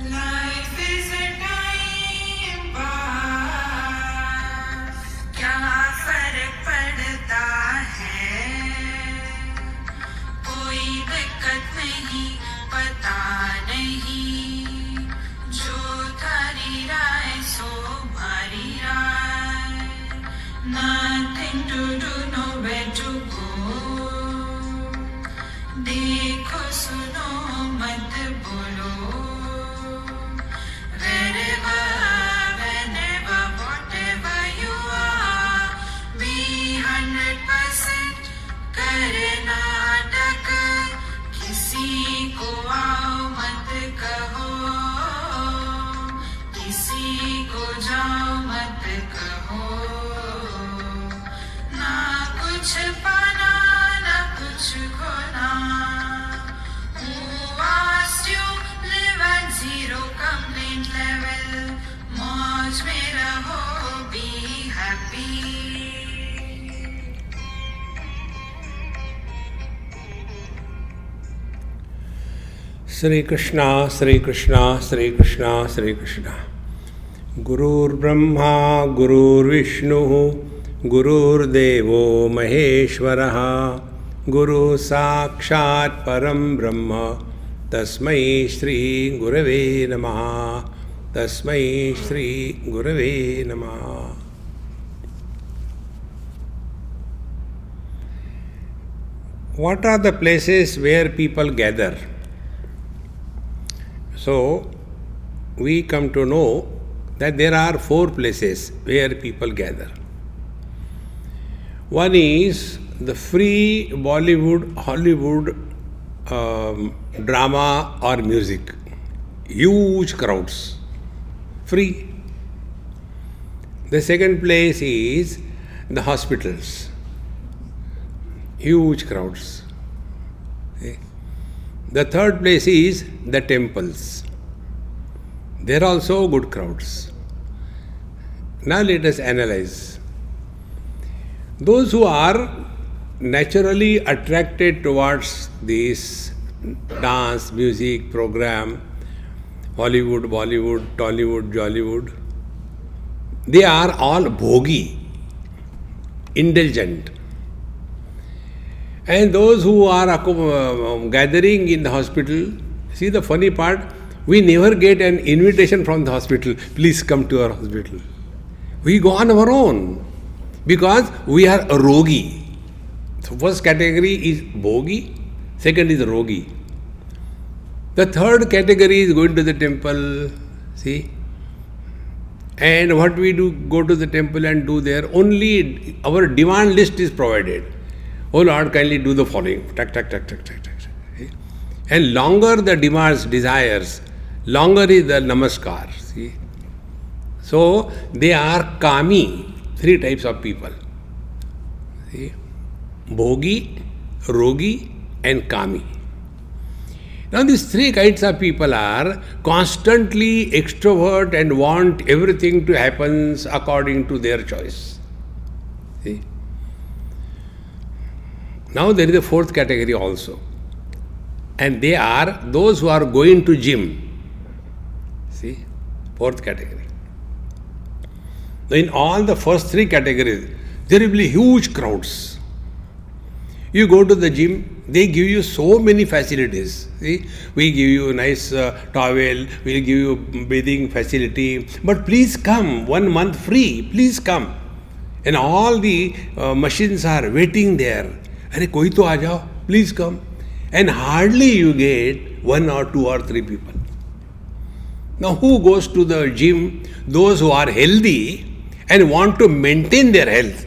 Life is a time pass, क्या फर्क पड़ता है, कोई दिक्कत नहीं, पता नहीं, जो थारी राय सो भारी राय, nothing to do, nowhere to go, देखो सुनो मत बोलो, wherever, whenever, whatever you are, be 100% Karnataka, किसी को आओ मत कहो, किसी को जाओ मत कहो, ना कुछ पाना ना कुछ खोना, who asked you live at zero complaint level, मौज में रहो, be happy. Sri Krishna, Sri Krishna, Sri Krishna, Sri Krishna. Gurur Brahma, Gurur Vishnu, Gurur Devo Maheshwaraha, Guru Sakshat Param Brahma, Tasmai Shri Gurave Namaha, Tasmai Shri Gurave Namaha. What are the places where people gather? So, we come to know that there are 4 places where people gather. One is the free Bollywood, Hollywood drama or music. Huge crowds. Free. The second place is the hospitals. Huge crowds. Okay. The third place is the temples. There are also good crowds. Now let us analyze. Those who are naturally attracted towards this dance, music, program, Hollywood, Bollywood, Tollywood, Jollywood, they are all bhogi, indulgent. And those who are gathering in the hospital, see the funny part, we never get an invitation from the hospital, please come to our hospital. We go on our own because we are a rogi. So first category is bhogi, second is rogi. The third category is going to the temple, see. And what we do, go to the temple and do there, only our demand list is provided. Oh Lord, kindly do the following. Tak, tak, tak, tak, tak, tak. And longer the demands, desires, longer is the namaskar. See? So, they are kami, 3 types of people. See? Bhogi, rogi and kami. Now, these 3 kinds of people are constantly extrovert and want everything to happen according to their choice. See? Now there is a 4th category also. And they are those who are going to gym. See? 4th category. Now in all the first 3 categories, there will be huge crowds. You go to the gym, they give you so many facilities. See? We give you a nice towel, we'll give you bathing facility. But please come, 1 month free, please come. And all the machines are waiting there. अरे कोई तो आ जाओ, please come. And hardly you get 1 or 2 or 3 people. Now who goes to the gym? Those who are healthy and want to maintain their health.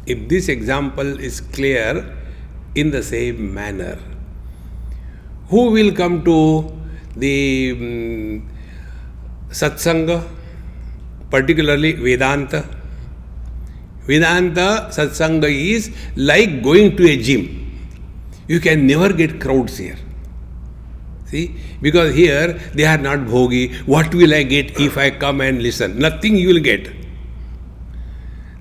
If this example is clear, in the same manner, who will come to the satsanga, particularly Vedanta? Vedanta satsanga is like going to a gym. You can never get crowds here. See? Because here they are not bhogi. What will I get if I come and listen? Nothing you will get.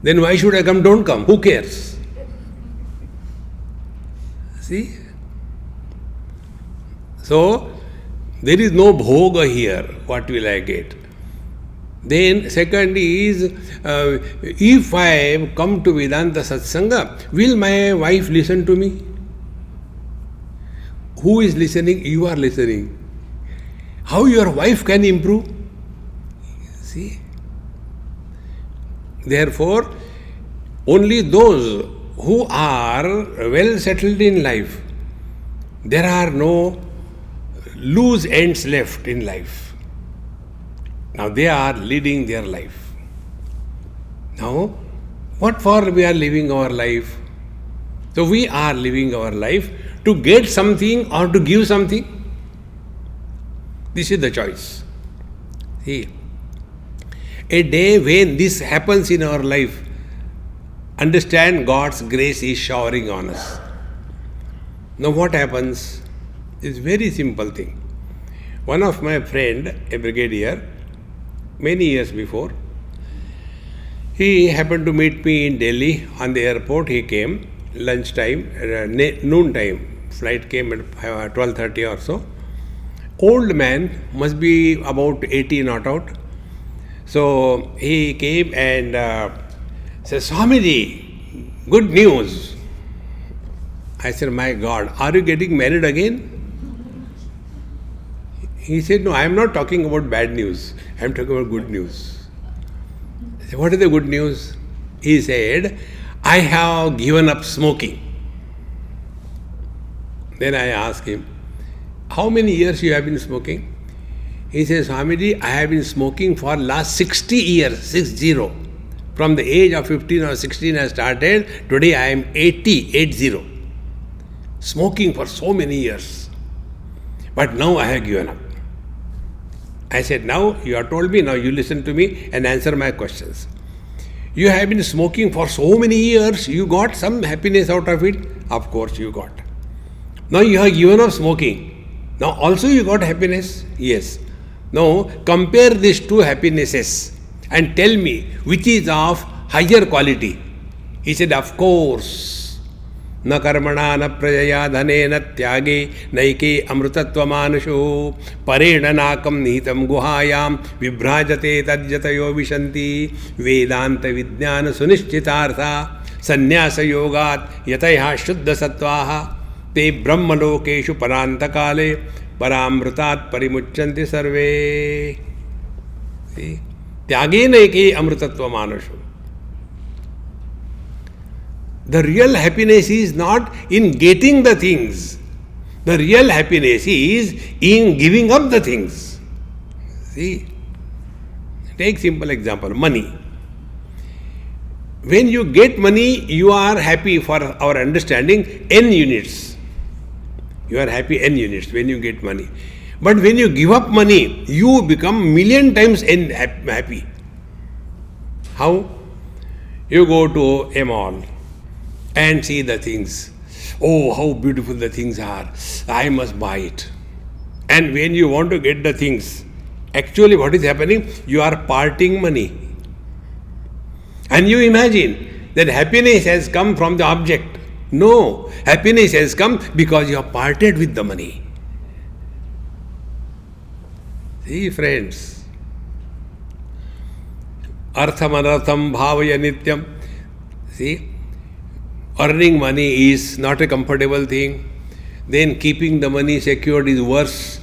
Then why should I come? Don't come. Who cares? See? So, There is no bhoga here. What will I get? Then second is, if I come to Vedanta Satsanga, will my wife listen to me? Who is listening? You are listening. How your wife can improve? See? Therefore, only those who are well settled in life, there are no loose ends left in life. Now they are leading their life. Now, what for we are living our life? So we are living our life to get something or to give something. This is the choice. See, a day when this happens in our life, understand God's grace is showering on us. Now what happens? It's very simple thing. One of my friend, a brigadier, many years before, he happened to meet me in Delhi on the airport. He came lunchtime, noon time. Flight came at 12:30 or so. Old man, must be about 80 not out. So he came and said, Swamiji, good news. I said, my God, are you getting married again? He said, no, I am not talking about bad news. I am talking about good news. I said, what is the good news? He said, I have given up smoking. Then I asked him, how many years you have been smoking? He says, Swamiji, I have been smoking for last 60 years, 60. From the age of 15 or 16 I started, today I am 80. Smoking for so many years. But now I have given up. I said, now you have told me, now you listen to me and answer my questions. You have been smoking for so many years, you got some happiness out of it? Of course you got. Now you have given up smoking. Now also you got happiness? Yes. Now compare these two happinesses and tell me which is of higher quality. He said, of course. Na karmana na prajaya dhane na tyage naike amrutatva manusho parena nakam nihitam guhayam vibhrajate tadjatayo vishanti vedanta vijnana sunishchitartha sannyasa yogat yataya shuddha sattvaha te brahmalokeshu parantakale paramrutat parimuchanti sarve. See? Tyage naike amrutatva manusho. The real happiness is not in getting the things. The real happiness is in giving up the things. See? Take simple example, money. When you get money, you are happy for our understanding n units. You are happy n units when you get money. But when you give up money, you become million times n happy. How? You go to a mall and see the things. Oh, how beautiful the things are. I must buy it. And when you want to get the things, actually what is happening? You are parting money. And you imagine that happiness has come from the object. No, happiness has come because you have parted with the money. See, friends. Artham anartham bhavaya nityam. See, earning money is not a comfortable thing. Then keeping the money secured is worse.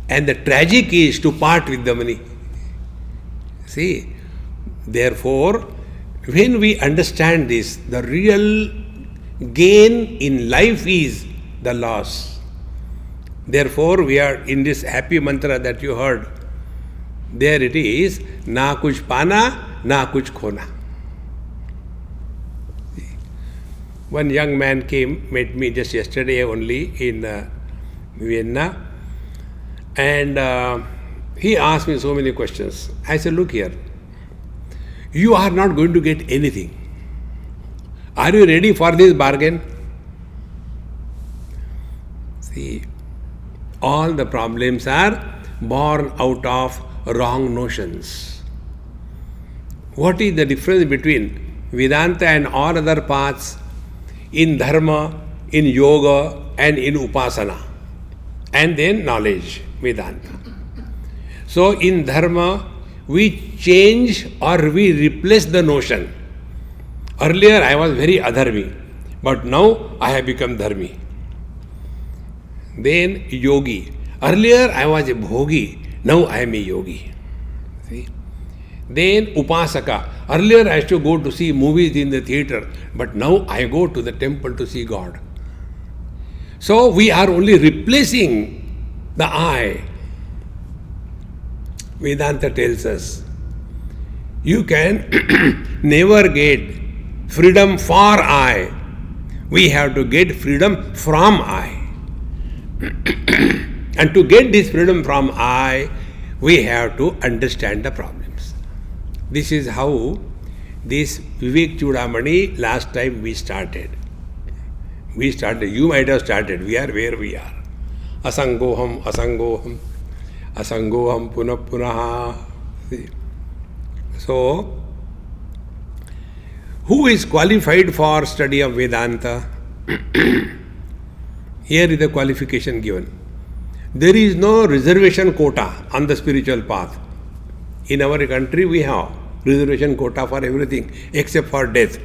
And the tragic is to part with the money. See, therefore, when we understand this, the real gain in life is the loss. Therefore, we are in this happy mantra that you heard. There it is, na kuch pana, na kuch khona. One young man came, met me just yesterday only in Vienna, and he asked me so many questions. I said, look here, you are not going to get anything. Are you ready for this bargain? See, all the problems are born out of wrong notions. What is the difference between Vedanta and all other paths? In dharma, in yoga, and in upasana, and then knowledge. Vedanta. So in Dharma, we change or we replace the notion. Earlier I was very adharmi, but now I have become dharmi. Then yogi. Earlier I was a bhogi, now I am a yogi. See? Then upasaka. Earlier I used to go to see movies in the theater, but now I go to the temple to see God. So we are only replacing the I. Vedanta tells us, you can never get freedom for I. We have to get freedom from I. And to get this freedom from I, we have to understand the problems. This is how this Vivekachoodamani last time we started. You might have started. We are where we are. Asangoham, asangoham, asangoham punah punaha. So, who is qualified for study of Vedanta? Here is the qualification given. There is no reservation quota on the spiritual path. In our country we have reservation quota for everything except for death.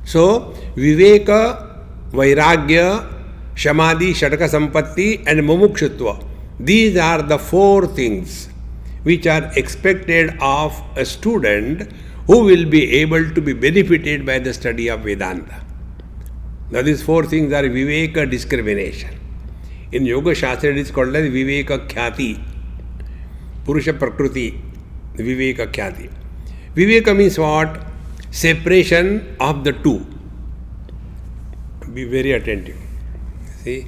So, Viveka, Vairagya, Shamadhi, Shataka Sampatti and Mumukshutva. These are the four things which are expected of a student who will be able to be benefited by the study of Vedanta. Now these four things are Viveka discrimination. In Yoga Shastra it is called as Viveka Khyati. Purusha Prakriti, Viveka Khyati. Viveka means what? Separation of the two. Be very attentive. See?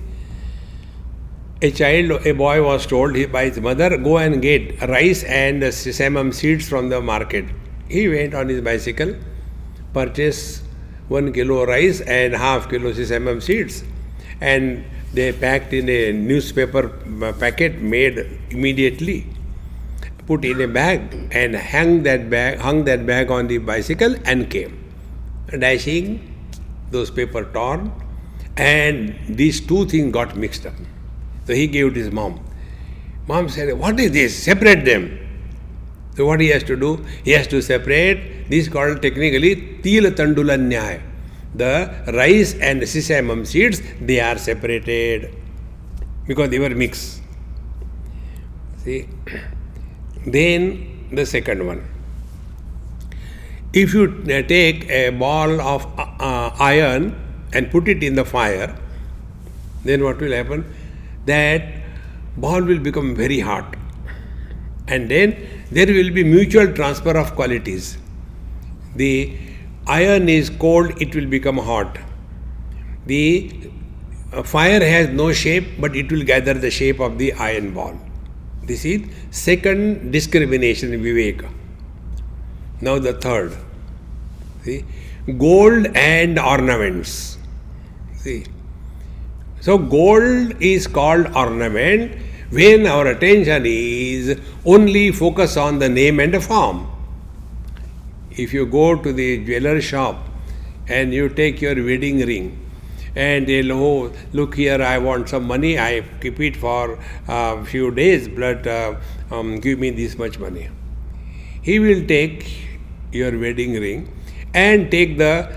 A boy was told by his mother, go and get rice and sesame seeds from the market. He went on his bicycle, purchased 1 kilo rice and half kilo sesame seeds, and they packed in a newspaper packet made immediately, put in a bag and hung that bag on the bicycle and came. Dashing, those paper torn, and these two things got mixed up. So he gave it to his mom. Mom said, what is this? Separate them. So what he has to do? He has to separate. This is called technically Tila Tandula Nyaya. The rice and sesame seeds, they are separated because they were mixed. See? Then the second one. If you take a ball of iron and put it in the fire, then what will happen? That ball will become very hot. And then there will be mutual transfer of qualities. The iron is cold, it will become hot. The fire has no shape, but it will gather the shape of the iron ball. This is second discrimination, Viveka. Now the third. See? Gold and ornaments. See? So gold is called ornament when our attention is only focused on the name and the form. If you go to the jeweler shop and you take your wedding ring and they'll, oh, look here, I want some money, I keep it for a few days, but give me this much money. He will take your wedding ring and take the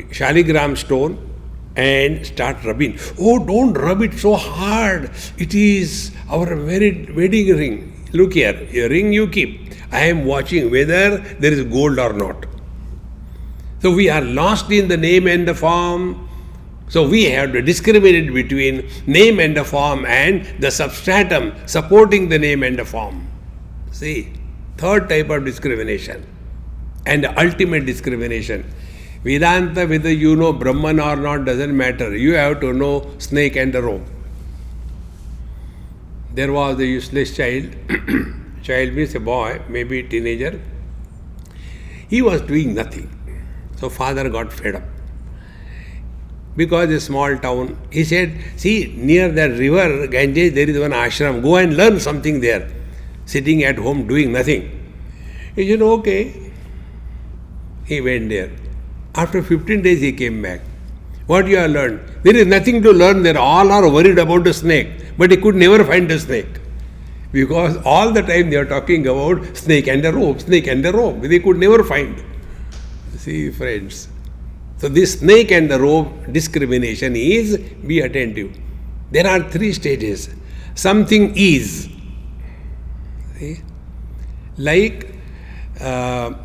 shaligram stone and start rubbing. Oh, don't rub it so hard. It is our wedding ring. Look here, your ring you keep. I am watching whether there is gold or not. So we are lost in the name and the form. So we have to discriminate between name and the form and the substratum supporting the name and the form. See, third type of discrimination and the ultimate discrimination. Vedanta, whether you know Brahman or not, doesn't matter. You have to know snake and the rope. There was a useless child. Child means a boy, maybe a teenager. He was doing nothing. So father got fed up. Because a small town, he said, see, near that river, Ganges, there is one ashram. Go and learn something there. Sitting at home doing nothing. He said, okay. He went there. After 15 days he came back. What you have learned? There is nothing to learn there. All are worried about the snake, but he could never find the snake. Because all the time they are talking about snake and the rope, snake and the rope. They could never find. See, friends. So this snake and the rope discrimination is, be attentive. There are 3 stages. Something is. See? Like the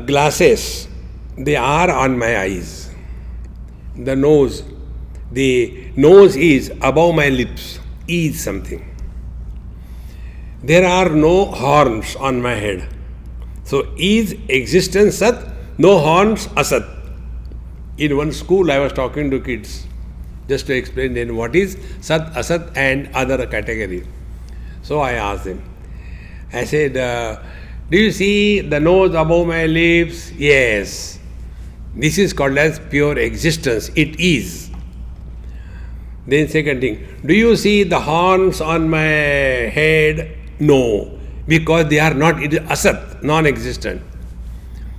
glasses, they are on my eyes. The nose is above my lips, is something. There are no horns on my head. So is existence Sat, no horns Asat. In one school I was talking to kids just to explain then what is Sat, Asat and other category. So I asked them, I said, do you see the nose above my lips? Yes. This is called as pure existence. It is. Then second thing, do you see the horns on my head? No. Because they are not, it is asat, non-existent.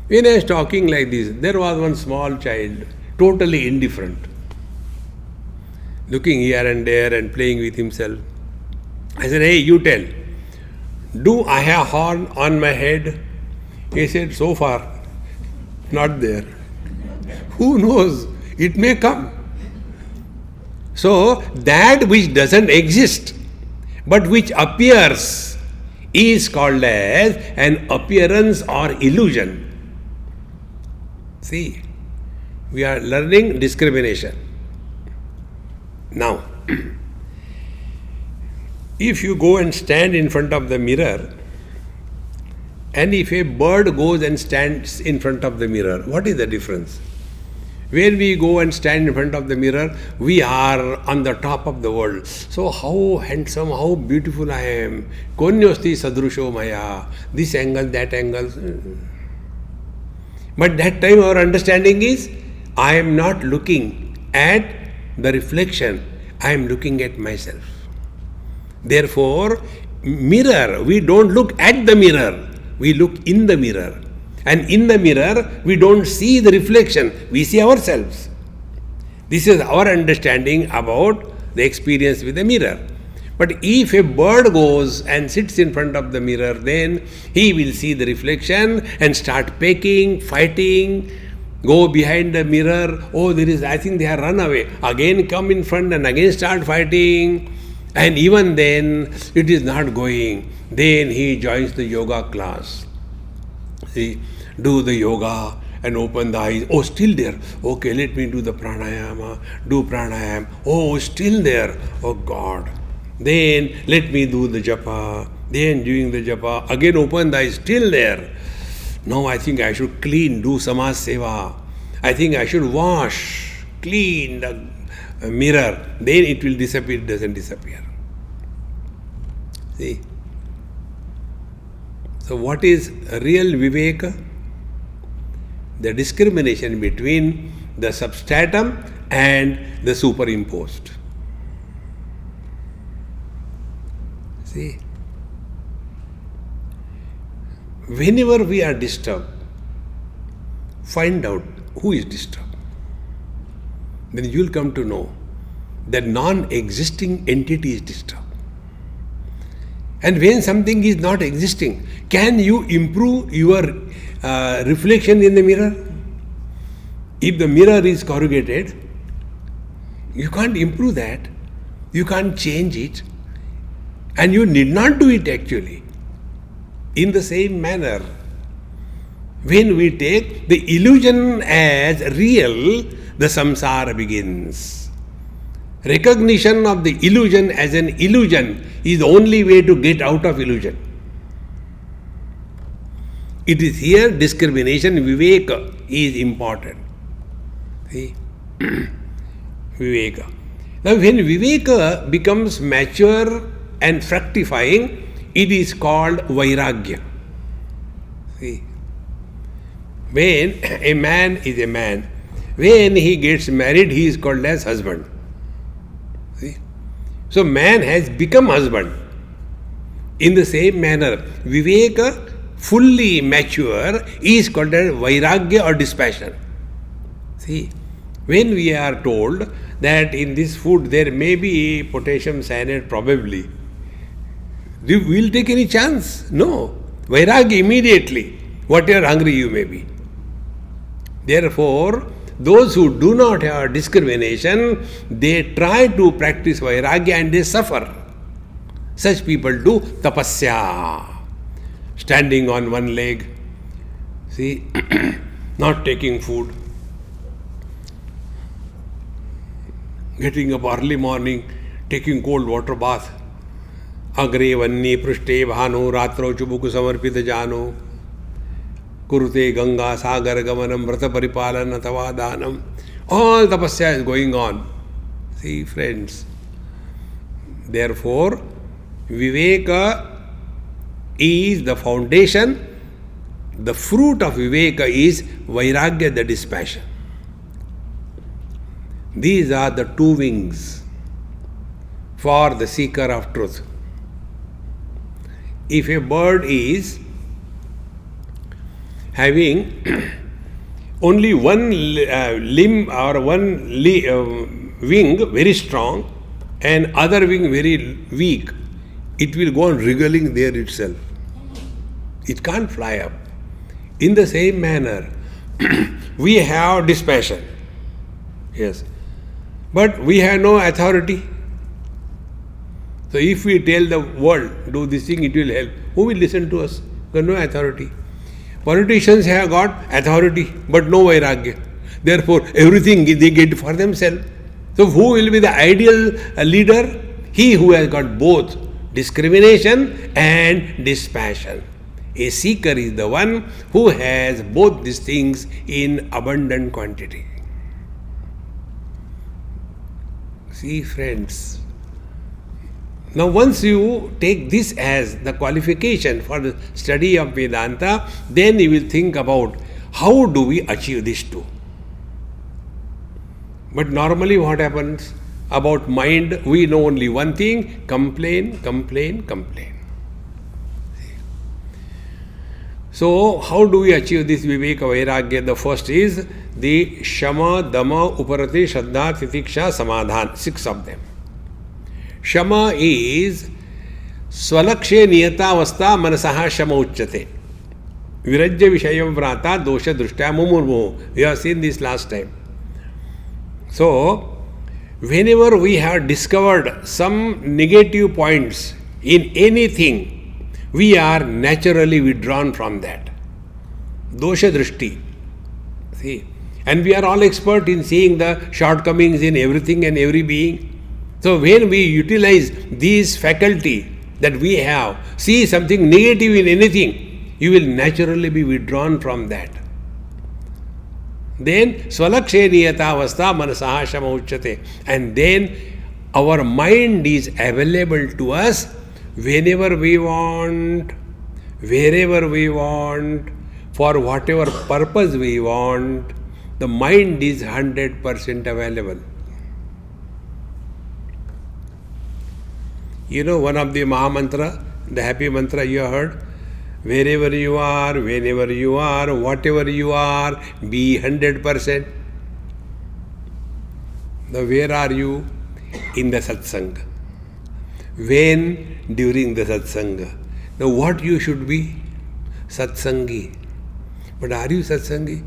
When I was talking like this, there was one small child, totally indifferent, looking here and there and playing with himself. I said, hey, you tell, do I have horn on my head? He said, so far, not there. Who knows? It may come. So, that which doesn't exist, but which appears, is called as an appearance or illusion. See, we are learning discrimination. Now, if you go and stand in front of the mirror, and if a bird goes and stands in front of the mirror, what is the difference? When we go and stand in front of the mirror, we are on the top of the world. So how handsome, how beautiful I am. Konyosti sadrusho maya. This angle, that angle. But that time our understanding is, I am not looking at the reflection. I am looking at myself. Therefore, mirror, we don't look at the mirror. We look in the mirror. And in the mirror, we don't see the reflection, we see ourselves. This is our understanding about the experience with the mirror. But if a bird goes and sits in front of the mirror, then he will see the reflection and start pecking, fighting, go behind the mirror. Oh, I think they have run away. Again come in front and again start fighting. And even then, it is not going. Then he joins the yoga class. See, do the yoga and open the eyes. Oh, still there. Okay, let me do the pranayama. Do pranayama. Oh, still there. Oh God. Then let me do the japa. Then doing the japa. Again open the eyes. Still there. No, I think I should clean. Do samaj seva. I think I should wash, clean the mirror. Then it will disappear. It doesn't disappear. See. So what is real Viveka? The discrimination between the substratum and the superimposed. See, whenever we are disturbed, find out who is disturbed. Then you will come to know that non-existing entity is disturbed. And when something is not existing, can you improve your reflection in the mirror? If the mirror is corrugated, you can't improve that. You can't change it. And you need not do it actually. In the same manner, when we take the illusion as real, the samsara begins. Recognition of the illusion as an illusion is the only way to get out of illusion. It is here discrimination, viveka is important. See? Viveka. Now when viveka becomes mature and fructifying, it is called vairagya. See? When a man is a man, when he gets married, he is called as husband. See? So man has become husband. In the same manner, viveka, fully mature, is called as vairagya or dispassion. See, When we are told that in this food there may be potassium cyanide, probably, will take any chance? No. Vairagya immediately, whatever hungry you may be. Therefore, those who do not have discrimination, they try to practice vairagya and they suffer. Such people do tapasya, standing on one leg, see, not taking food, getting up early morning, taking cold water bath. Agre vanni prishte bhanu ratro chubuku samarpita jano kurute ganga sagar gamanam vrata paripalan atava danam. All tapasya is going on. See, friends. Therefore, Viveka is the foundation. The fruit of Viveka is Vairagya, the dispassion. These are the two wings for the seeker of truth. If a bird is having only one limb or one wing very strong and other wing very weak, it will go on wriggling there itself. It can't fly up. In the same manner, we have dispassion. Yes. But we have no authority. So if we tell the world, do this thing, it will help. Who will listen to us? There is no authority. Politicians have got authority, but no vairagya. Therefore, everything they get for themselves. So who will be the ideal leader? He who has got both discrimination and dispassion. A seeker is the one who has both these things in abundant quantity. See, friends. Now, once you take this as the qualification for the study of Vedanta, then you will think about how do we achieve this too. But normally what happens? About mind, we know only one thing: complain, complain, complain. So, how do we achieve this Viveka Vairagya? The first is the Shama, Dama, Uparati, Shraddha, Titiksha, Samadhan. 6 of them. Shama is Swalakshe Niyatavastha Manasaha Shama Uchyate. Virajya Vishayam Vrata Dosha Drushtya Mumurmu. We have seen this last time. So, whenever we have discovered some negative points in anything, we are naturally withdrawn from that. Dosha Drishti. See? And we are all expert in seeing the shortcomings in everything and every being. So when we utilize these faculty that we have, see something negative in anything, you will naturally be withdrawn from that. Then Swalakshe Niyatavastha Manasaha Shama Uchyate. And then our mind is available to us whenever we want, wherever we want, for whatever purpose we want. The mind is 100% available. You know one of the Maha Mantra, the happy mantra you have heard? Wherever you are, whenever you are, whatever you are, be 100%. Now where are you? In the satsanga. When? During the satsanga. Now what you should be? Satsangi. But are you satsangi?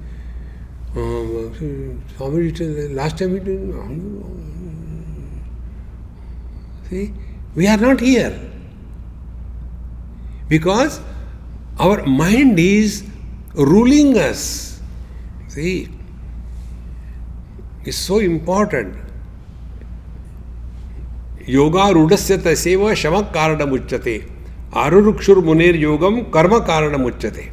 Last time we did. See? We are not here. Because our mind is ruling us. See? It's so important. Yoga rudasya taseva shamak karanam uchyate. Arurukshur munir yogam karma karanam uchyate.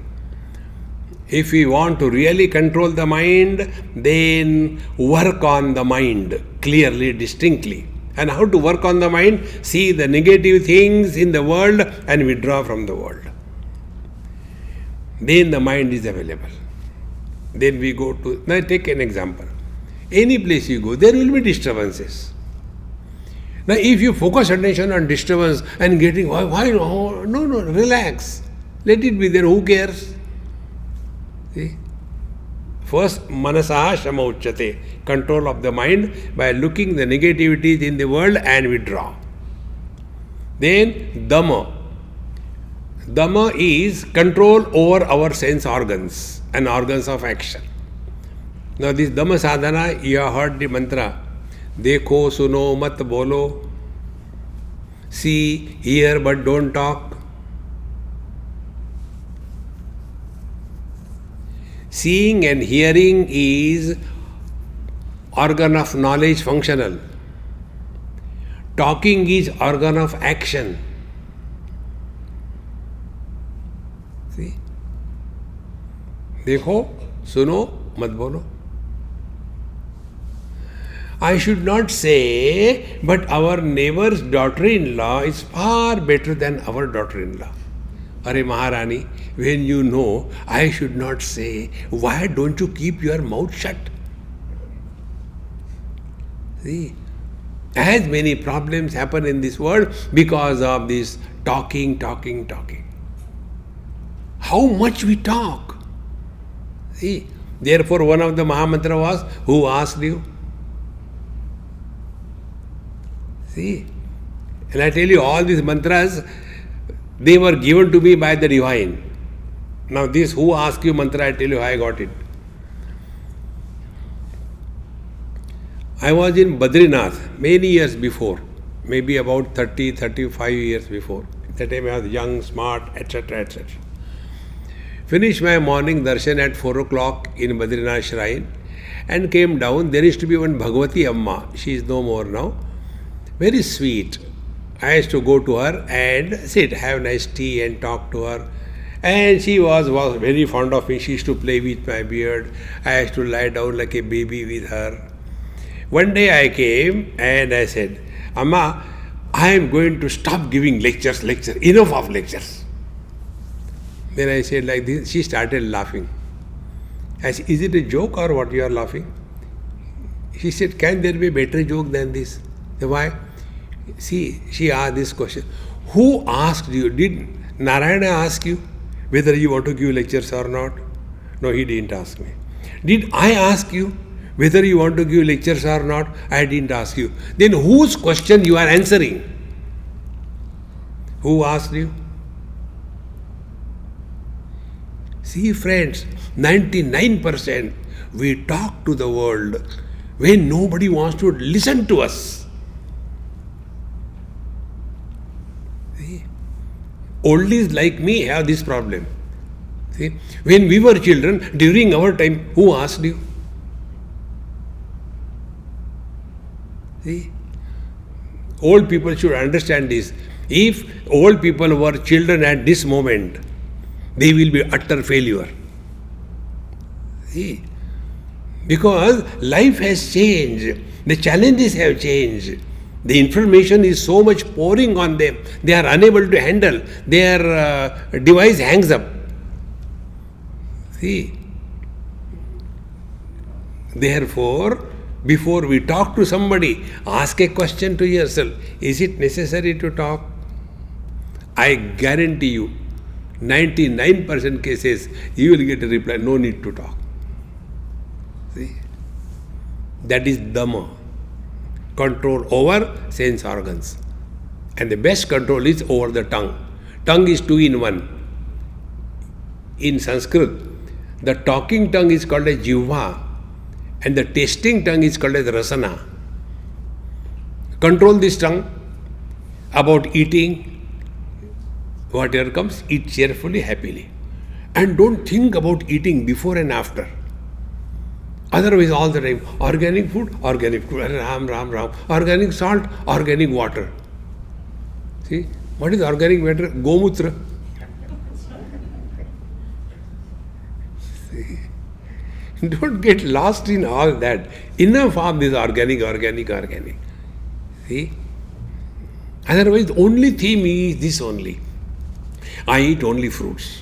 If we want to really control the mind, then work on the mind clearly, distinctly. And how to work on the mind? See the negative things in the world and withdraw from the world. Then the mind is available. Then we go to, now take an example. Any place you go, there will be disturbances. Now if you focus attention on disturbance and getting, why no, relax. Let it be there, who cares? See? First, manasaha shama uchyate, control of the mind by looking the negativities in the world and withdraw. Then, dhamma. Dhamma is control over our sense organs and organs of action. Now, this dhamma sadhana, you have heard the mantra, dekho, suno, mat bolo, see, hear, but don't talk. Seeing and hearing is organ of knowledge functional. Talking is organ of action. See? Dekho, suno, mat bolo. I should not say, but our neighbor's daughter-in-law is far better than our daughter-in-law. Are Maharani, when you know, I should not say, why don't you keep your mouth shut? See, as many problems happen in this world because of this talking. How much we talk. See, therefore one of the Mahamantra was, who asked you? See, and I tell you, all these mantras, they were given to me by the divine. Now this who asked you mantra, I tell you how I got it. I was in Badrinath many years before, maybe about 35 years before. At that time I was young, smart, etc. Finished my morning darshan at 4 o'clock in Badrinath shrine and came down. There used to be one Bhagavati Amma. She is no more now. Very sweet. I used to go to her and sit, have nice tea and talk to her. And she was very fond of me. She used to play with my beard. I used to lie down like a baby with her. One day I came and I said, Amma, I am going to stop giving lectures. Enough of lectures. Then I said like this. She started laughing. I said, is it a joke or what you are laughing? She said, can there be a better joke than this? Why? See, she asked this question. Who asked you? Did Narayana ask you whether you want to give lectures or not? No, he didn't ask me. Did I ask you whether you want to give lectures or not? I didn't ask you. Then whose question you are answering? Who asked you? See, friends, 99% we talk to the world when nobody wants to listen to us. Oldies like me have this problem. See, when we were children, during our time, who asked you? See, old people should understand this. If old people were children at this moment, they will be utter failure. See, because life has changed, the challenges have changed. The information is so much pouring on them, they are unable to handle. Their device hangs up. See, therefore, before we talk to somebody, ask a question to yourself, is it necessary to talk? I guarantee you, 99% cases, you will get a reply, no need to talk. See, that is Dhamma. Control over sense organs. And the best control is over the tongue. Tongue is 2 in 1. In Sanskrit, the talking tongue is called as jivva and the tasting tongue is called as rasana. Control this tongue about eating. Whatever comes, eat cheerfully, happily. And don't think about eating before and after. Otherwise, all the time, organic food, ram. Organic salt, organic water. See, what is organic matter? Gomutra. See, don't get lost in all that. Enough of this organic. See, otherwise, the only theme is this only. I eat only fruits.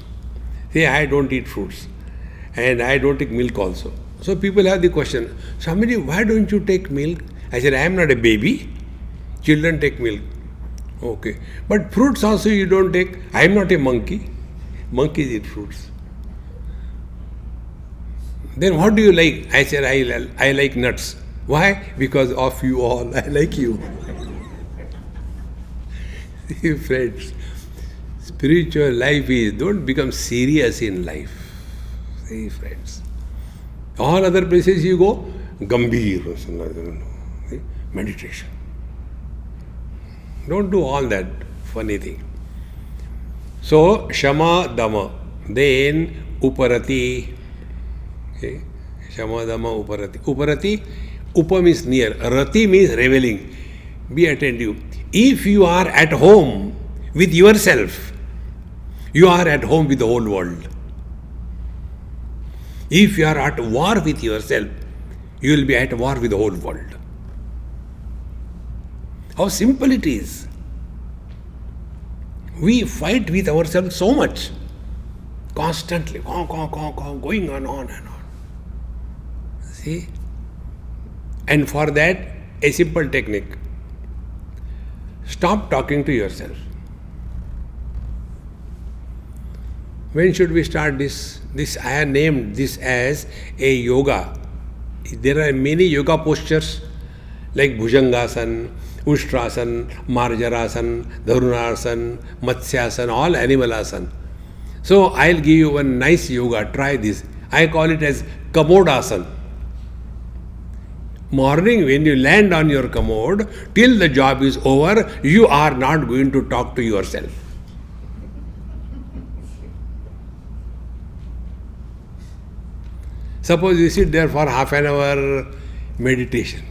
See, I don't eat fruits. And I don't take milk also. So people have the question, Swamiji, why don't you take milk? I said, I am not a baby. Children take milk. Okay. But fruits also you don't take. I am not a monkey. Monkeys eat fruits. Then what do you like? I said, I like nuts. Why? Because of you all. I like you. See, friends, spiritual life is, don't become serious in life. See, friends. All other places you go, Gambhir, meditation. Don't do all that funny thing. So, Shama Dama. Then, Uparati. Okay. Shama Dama Uparati. Uparati, Upa means near. Rati means reveling. Be attentive. If you are at home with yourself, you are at home with the whole world. If you are at war with yourself, you will be at war with the whole world. How simple it is. We fight with ourselves so much, constantly, going on and on. See? And for that, a simple technique. Stop talking to yourself. When should we start this? I have named this as a yoga. There are many yoga postures like Bhujangasana, Ushtrasana, Marjarasan, Dharunasana, Matsyasana, all animal asana. So I'll give you one nice yoga. Try this. I call it as Kamodasana. Morning when you land on your commode, till the job is over, you are not going to talk to yourself. Suppose you sit there for half an hour meditation.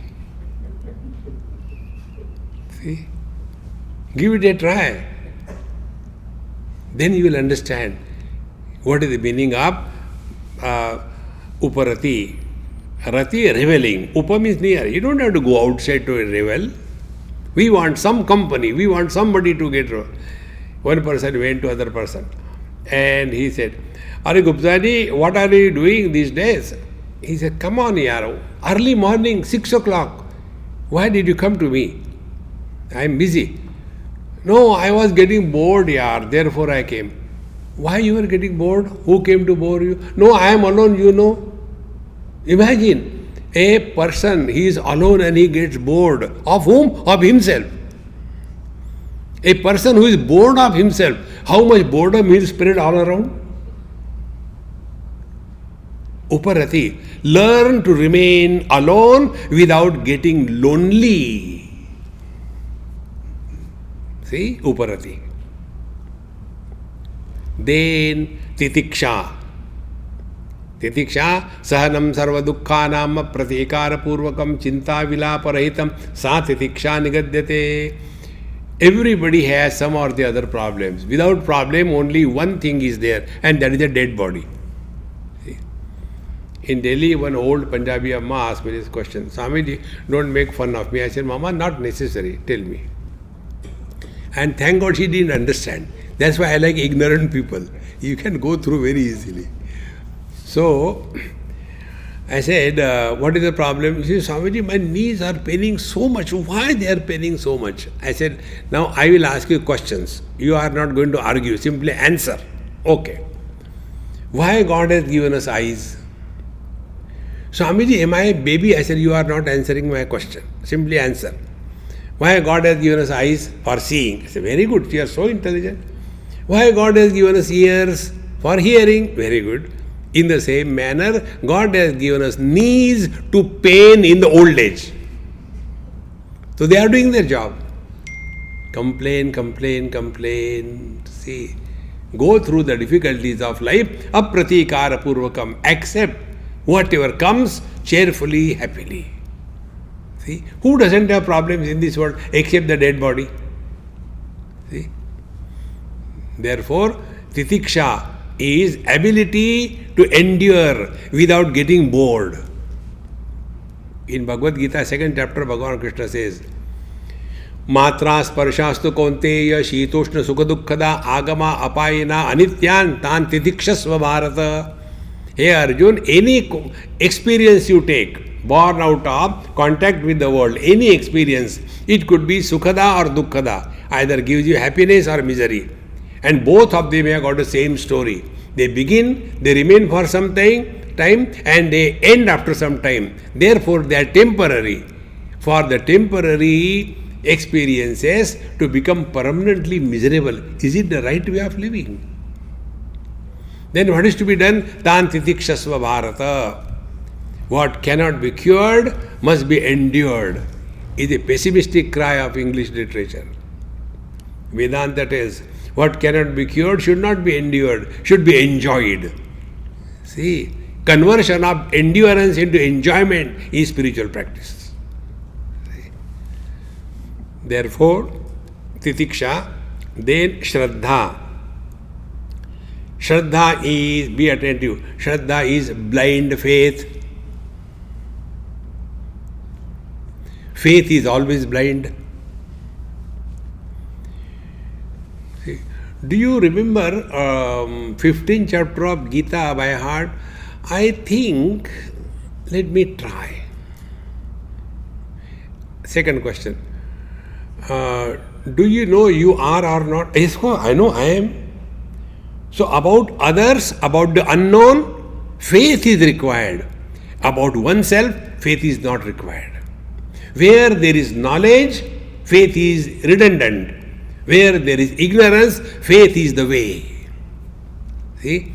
See? Give it a try. Then you will understand what is the meaning of Uparati. Rati, reveling. Upa means near. You don't have to go outside to revel. We want some company. We want somebody to get. One person went to other person and he said, Are Guptani, what are you doing these days? He said, come on, yaar. Early morning, 6 o'clock. Why did you come to me? I am busy. No, I was getting bored, yaar. Therefore I came. Why you were getting bored? Who came to bore you? No, I am alone, you know. Imagine a person, he is alone and he gets bored. Of whom? Of himself. A person who is bored of himself, how much boredom he will spread all around? Uparati. Learn to remain alone without getting lonely. See? Uparati. Then Titiksha. Titiksha, sahanam sarva dukkhanam pratikara purvakam chinta vilaparahitam sa titiksha nigadyate. Everybody has some or the other problems. Without problem, only one thing is there, and that is a dead body. See? In Delhi, one old Punjabi Amma asked me this question, Swamiji, don't make fun of me. I said, Mama, not necessary, tell me. And thank God she didn't understand. That's why I like ignorant people. You can go through very easily. So, I said, what is the problem? She said, Swamiji, my knees are paining so much. Why they are paining so much? I said, now I will ask you questions. You are not going to argue, simply answer. Okay. Why God has given us eyes? Swamiji, am I a baby? I said, you are not answering my question. Simply answer. Why God has given us eyes? For seeing. I said, very good, you are so intelligent. Why God has given us ears? For hearing. Very good. In the same manner, God has given us knees to pain in the old age. So they are doing their job. Complain. See, go through the difficulties of life. Apratikara purvakam. Accept whatever comes cheerfully, happily. See, who doesn't have problems in this world except the dead body? See? Therefore, titiksha is ability to endure without getting bored. In Bhagavad Gita, 2nd chapter, Bhagavan Krishna says, Matra sparshastu kaunteya shitoshna sukha-dukkhada agama apayena anityan tan titikshasva bharata. Hey Arjun, any experience you take, born out of contact with the world, any experience, it could be sukhada or dukkhada, either gives you happiness or misery. And both of them have got the same story. They begin, they remain for some time, time and they end after some time. Therefore, they are temporary. For the temporary experiences to become permanently miserable, is it the right way of living? Then what is to be done? Tan titikshasva bharata. What cannot be cured must be endured, is a pessimistic cry of English literature. Vedanta tells, what cannot be cured should not be endured, should be enjoyed. See, conversion of endurance into enjoyment is spiritual practice. See? Therefore, titiksha, then shraddha. Shraddha is, be attentive, shraddha is blind faith. Faith is always blind. See, do you remember 15th chapter of Gita by heart? I think, let me try. Second question. Do you know you are or not? Yes, I know I am. So about others, about the unknown, faith is required. About oneself, faith is not required. Where there is knowledge, faith is redundant. Where there is ignorance, faith is the way. See?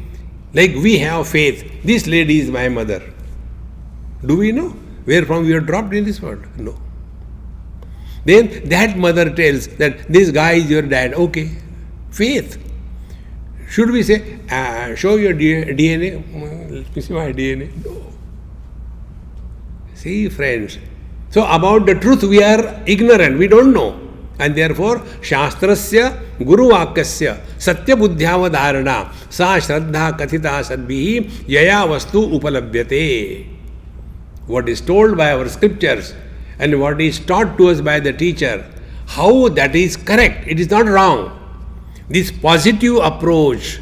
Like we have faith. This lady is my mother. Do we know where from we are dropped in this world? No. Then that mother tells that this guy is your dad. Okay. Faith. Should we say, show your DNA? Let me see my DNA. No. See, friends. So about the truth we are ignorant, we don't know. And therefore, Shastrasya Guru Vakasya Satya Buddhyavadharana Sa Shraddha Kathita Sadbhihi Yaya Vastu Upalabhyate. What is told by our scriptures and what is taught to us by the teacher, how that is correct, it is not wrong. This positive approach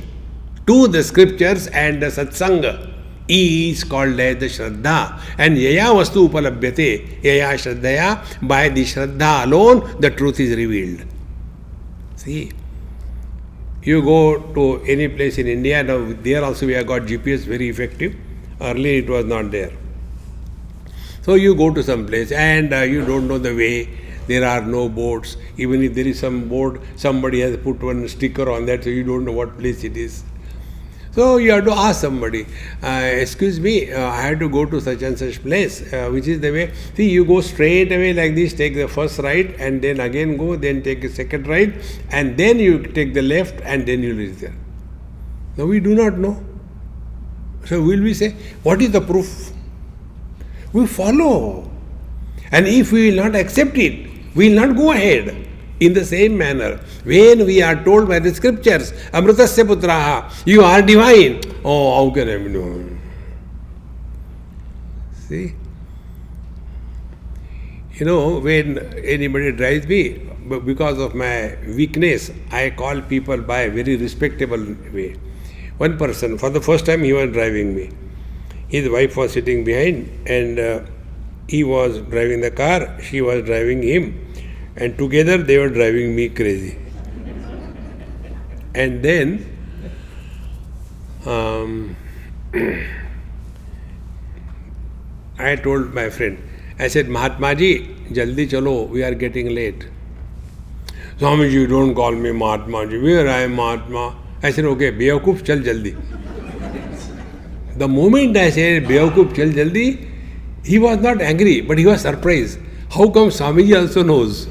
to the scriptures and the satsanga is called as the Shraddha. And Yaya Vastu Upalabhyate, Yaya Shraddhaya, by the Shraddha alone, the truth is revealed. See, you go to any place in India, now there also we have got GPS very effective. Earlier it was not there. So you go to some place and you don't know the way, there are no boards. Even if there is some board, somebody has put one sticker on that, so you don't know what place it is. So you have to ask somebody, excuse me, I have to go to such and such place, which is the way. See, you go straight away like this, take the first right and then again go, then take a second right and then you take the left and then you reach there. Now we do not know. So will we say, what is the proof? We follow. And if we will not accept it, we will not go ahead. In the same manner, when we are told by the scriptures, Amritasya Putraha, you are divine. Oh, how can I know? See? You know, when anybody drives me, because of my weakness, I call people by a very respectable way. One person, for the first time, he was driving me. His wife was sitting behind and he was driving the car, she was driving him. And together they were driving me crazy. And then I told my friend, I said, Mahatma ji, jaldi chalo, we are getting late. Swami ji, don't call me Mahatma ji, where I am Mahatma? I said, okay, Bevakoof, chal jaldi. The moment I said, Bevakoof, chal jaldi, he was not angry, but he was surprised. How come Swami ji also knows?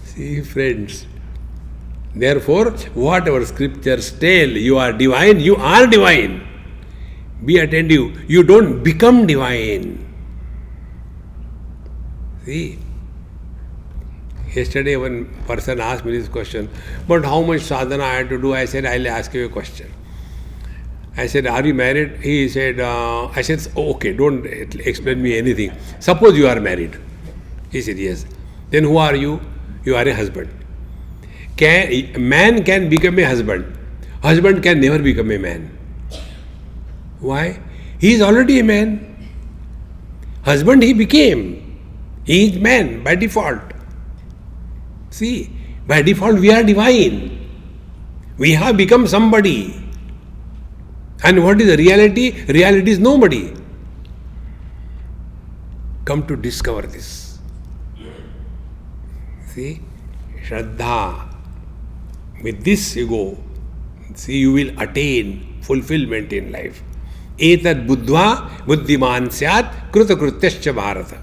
See, friends, therefore, what our scriptures tell, you are divine, you are divine. Be attentive, you don't become divine. See, yesterday one person asked me this question, but how much sadhana I had to do? I said, I'll ask you a question. I said, are you married? He said, I said, oh, okay, don't explain me anything. Suppose you are married. He said, yes. Then who are you? You are a husband. Man can become a husband. Husband can never become a man. Why? He is already a man. Husband he became. He is man by default. See, by default we are divine. We have become somebody. And what is the reality? Reality is nobody. Come to discover this. See? Shraddha. With this you go. See, you will attain fulfillment in life. Etad buddhva buddhiman syat krutakrutyascha bharata.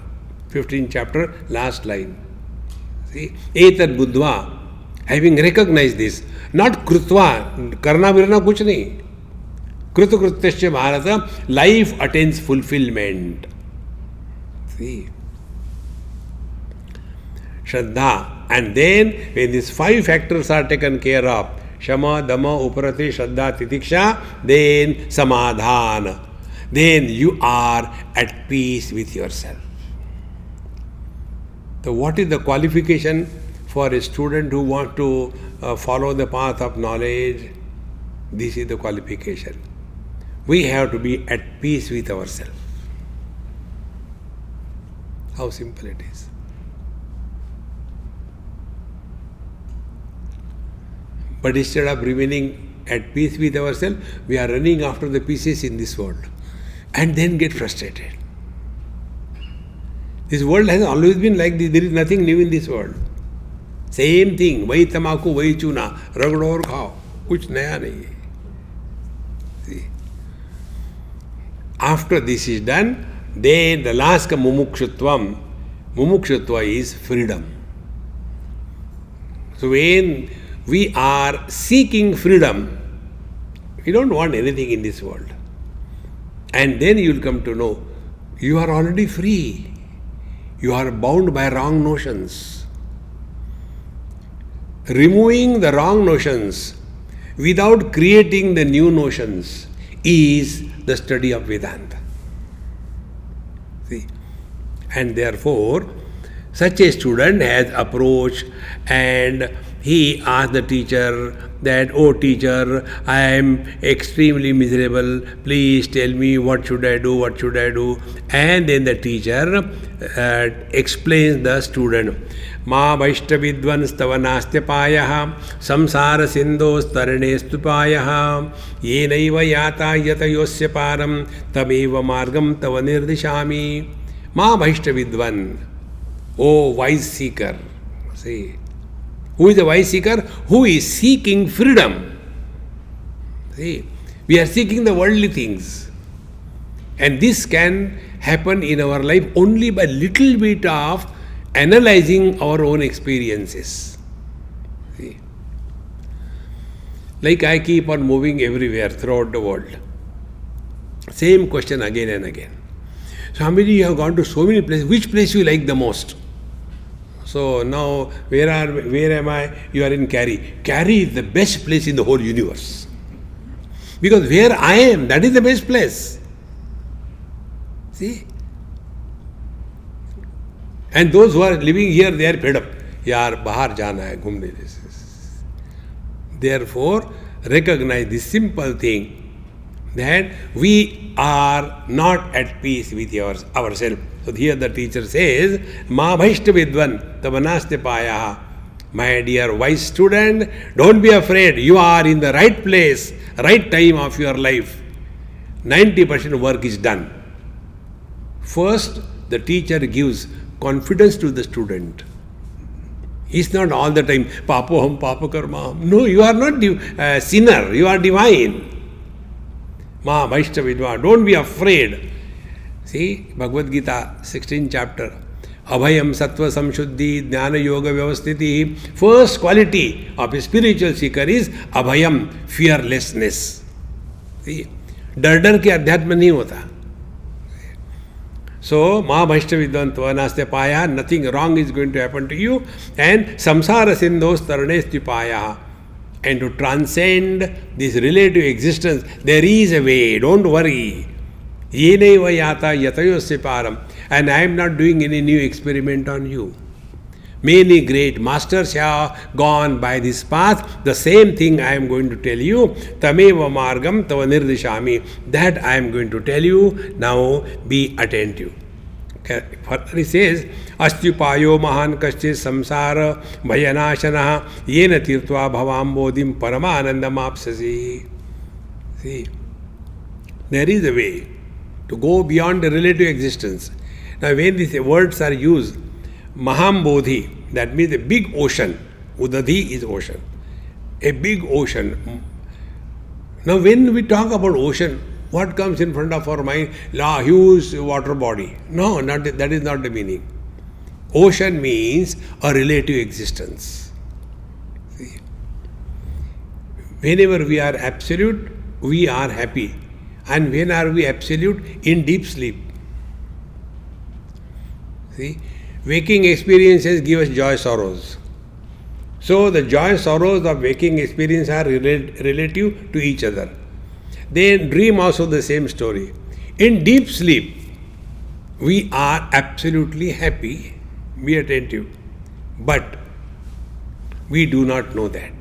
15th chapter, last line. See? Etad buddhva. Having recognized this. Not krutva. Karna virna kuch nahi. Krutakrutyascha bharata. Life attains fulfillment. See? Shraddha. And then, when these 5 factors are taken care of, Shama, Dhamma, Uparati, Shraddha, Titiksha, then Samadhana. Then you are at peace with yourself. So, what is the qualification for a student who wants to follow the path of knowledge? This is the qualification. We have to be at peace with ourselves. How simple it is. But instead of remaining at peace with ourselves, we are running after the pieces in this world and then get frustrated. This world has always been like this. There is nothing new in this world. Same thing. Wahi tamaku, wahi chuna. Ragdo aur khao. Kuch naya nahi hai. See? After this is done, then the last mumukshutvam. Mumukshutva is freedom. So when we are seeking freedom, we don't want anything in this world. And then you will come to know you are already free. You are bound by wrong notions. Removing the wrong notions without creating the new notions is the study of Vedanta. See? And therefore, such a student has approached and he asked the teacher that, "Oh teacher, I am extremely miserable. Please tell me what should I do, what should I do?" And then the teacher explains the student. Ma vaishtavidvan stavanastapayah samsara sindhos taranestupayah yenaiva yata yatayosya param tameva margam tava nirdishami. Ma vaishtavidvan, O wise seeker. See, who is the wise seeker? Who is seeking freedom. See, we are seeking the worldly things. And this can happen in our life only by little bit of analyzing our own experiences. See? Like I keep on moving everywhere throughout the world. Same question again and again. So how many you have gone to so many places? Which place you like the most? So now, where am I? You are in Cary. Cary is the best place in the whole universe. Because where I am, that is the best place. See? And those who are living here, they are fed up. Yaar, bahar jana hai, ghumne. Therefore, recognize this simple thing that we are not at peace with ourselves. So here the teacher says, Ma bhaishta vidvan tavanaste payaha. My dear wise student, don't be afraid. You are in the right place, right time of your life. 90% work is done. First, the teacher gives confidence to the student. It's not all the time, papoham, papakarma. No, you are not sinner, you are divine. Ma bhaishta vidvan, don't be afraid. See, Bhagavad Gita, 16th chapter. Abhayam sattva samshuddhi jnana yoga vyavasthiti. First quality of a spiritual seeker is abhayam, fearlessness. See, डर के अध्यात्म नहीं होता. So, ma bhaishta vidvan tvanaste paya, nothing wrong is going to happen to you. And samsara sindhos taranesthi paya. And to transcend this relative existence, there is a way, don't worry. Yenaiva yata yatayosya param. And I am not doing any new experiment on you. Many great masters have gone by this path. The same thing I am going to tell you. Tameva margam tava nirdishami. That I am going to tell you. Now be attentive. Further he says, Astyupayo mahan kasche samsara bhayanashana yena tirtva bhavam bodhim paramanandam apsasi. See, There is a way to go beyond the relative existence. Now, when these words are used, Mahambodhi, that means a big ocean. Udadhi is ocean. A big ocean. Now, when we talk about ocean, what comes in front of our mind? La, huge water body. No, that is not the meaning. Ocean means a relative existence. See? Whenever we are absolute, we are happy. And when are we absolute? In deep sleep. See? Waking experiences give us joy, sorrows. So the joy, sorrows of waking experience are relative to each other. Then dream also the same story. In deep sleep, we are absolutely happy. Be attentive. But we do not know that.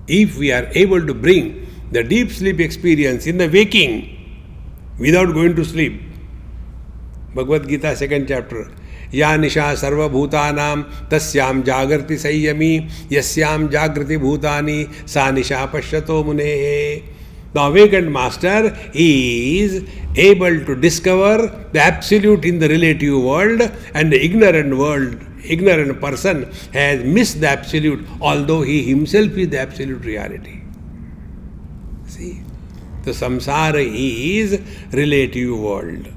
If we are able to bring the deep sleep experience in the waking without going to sleep, Bhagavad Gita, 2nd chapter, Ya nisha sarva bhutanam tasyam jagrati sayyami yasyam jagrati bhutani sa nisha pashyato munehe. The awakened master is able to discover the absolute in the relative world, and the ignorant person has missed the absolute, although he himself is the absolute reality. See? So samsara is relative world.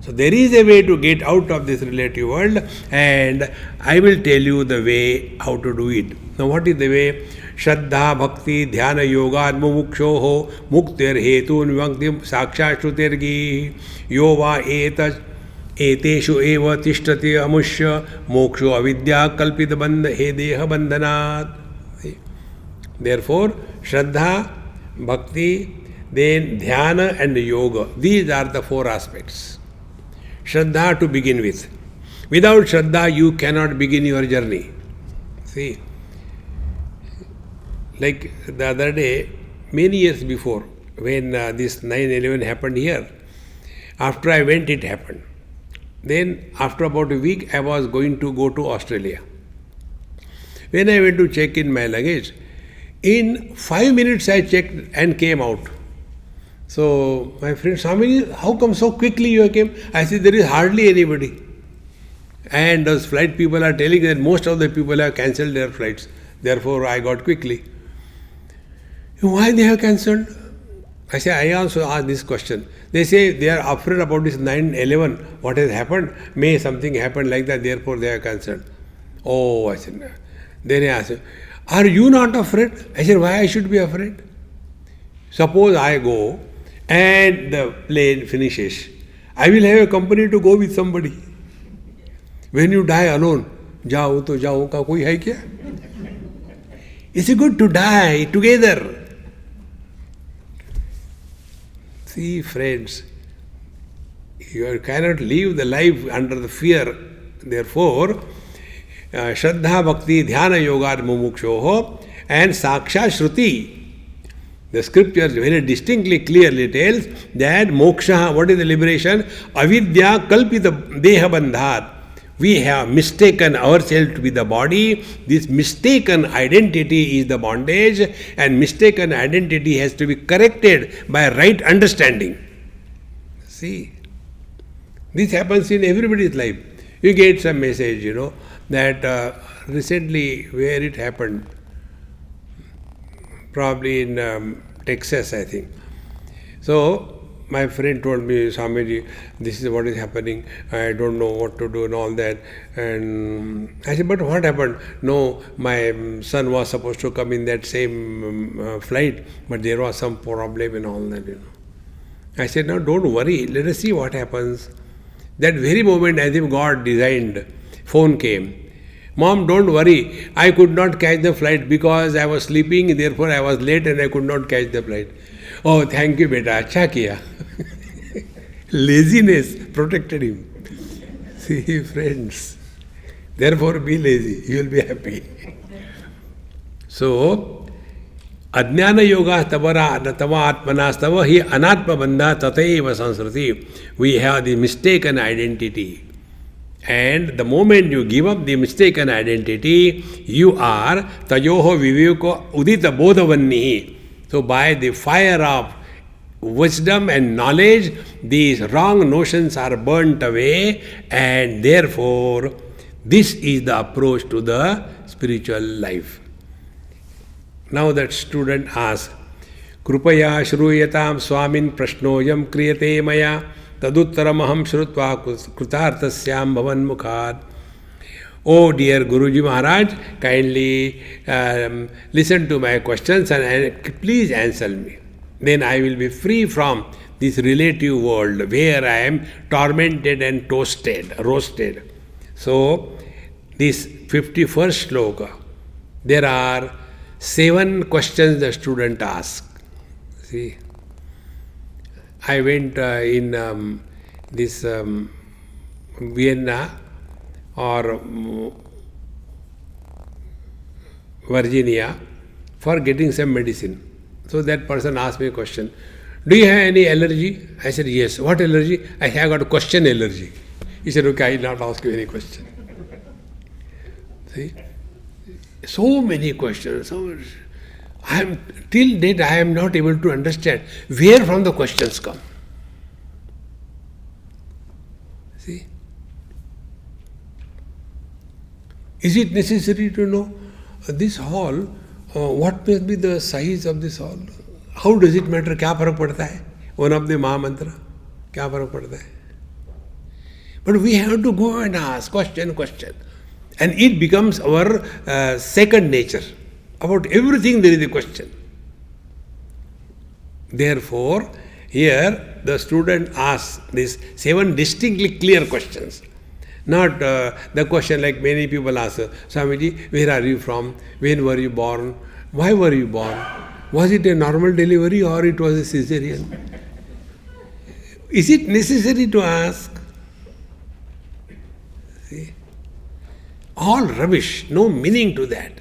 So there is a way to get out of this relative world, and I will tell you the way how to do it. Now what is the way? Shraddha, Bhakti, Dhyana, Yoga, Mumukshoho, Muktir, Hetu, Nivakti, Saksha, Shrutirgi, Yova, Eteshu, Eva, Tishtati, Amushya, Moksho, Avidya, Kalpita, Bandha, He Deha, Bandhanat. Therefore, Shraddha, Bhakti, then Dhyana and Yoga. These are the 4 aspects. Shraddha to begin with. Without Shraddha, you cannot begin your journey. See, like the other day, many years before, when this 9/11 happened here, after I went, it happened. Then, after about a week, I was going to go to Australia. When I went to check in my luggage, in 5 minutes I checked and came out. So my friend, Swami, how come so quickly you came? I said, there is hardly anybody. And those flight people are telling that most of the people have cancelled their flights. Therefore, I got quickly. Why they have cancelled? I say, I also asked this question. They say they are afraid about this 9/11. What has happened? May something happen like that, therefore they are cancelled. Oh, I said, no. Then I asked, are you not afraid? I said, why I should be afraid? Suppose I go and the plane finishes. I will have a company to go with somebody. When you die alone, jao to jao ka koi hai kya? It's good to die together. See, friends, you cannot live the life under the fear. Therefore, Shraddha, Bhakti, Dhyana, Yoga, Mumukshoho, and Saksha Shruti. The scriptures very distinctly, clearly tells that moksha, what is the liberation? Avidya kalpita deha bandhat. We have mistaken ourselves to be the body. This mistaken identity is the bondage, and mistaken identity has to be corrected by right understanding. See, this happens in everybody's life. You get some message, that recently where it happened, probably in Texas, I think. So, my friend told me, Swamiji, this is what is happening, I don't know what to do and all that. And I said, but what happened? No, my son was supposed to come in that same flight, but there was some problem and all that, I said, no, don't worry, let us see what happens. That very moment, as if God designed, phone came. Mom, don't worry, I could not catch the flight because I was sleeping, therefore I was late and I could not catch the flight. Oh, thank you, beta, acha kiya. Laziness protected him. See, friends, therefore be lazy, you will be happy. So, Ajnana yoga tavara tava atmanas tava hi anatma bandha tataiva sansriti. We have the mistaken identity. And the moment you give up the mistaken identity, you are tayoho viveko udita bodhavannihi. So by the fire of wisdom and knowledge, these wrong notions are burnt away, and therefore this is the approach to the spiritual life. Now that student asks, Krupaya shruyatam swamin prashnoyam kriyate maya taduttaramaham shrutva krutartasyam bhavan mukhad. Oh dear Guruji Maharaj, kindly listen to my questions and please answer me. Then I will be free from this relative world where I am tormented and roasted. So, this 51st sloka, there are 7 questions the student asks. See, I went in this Vienna or Virginia for getting some medicine. So that person asked me a question. Do you have any allergy? I said, yes. What allergy? I have got a question allergy. He said, okay, I will not ask you any question. See? So many questions. Till date I am not able to understand where from the questions come. See? Is it necessary to know this hall? What must be the size of this hall? How does it matter? क्या फर्क पड़ता है? One of the महामंत्र. क्या फर्क पड़ता है? But we have to go and ask question. And it becomes our second nature. About everything there is a question. Therefore, here the student asks these 7 distinctly clear questions. Not the question like many people ask, Swamiji, where are you from? When were you born? Why were you born? Was it a normal delivery or it was a cesarean? Is it necessary to ask? See? All rubbish, no meaning to that.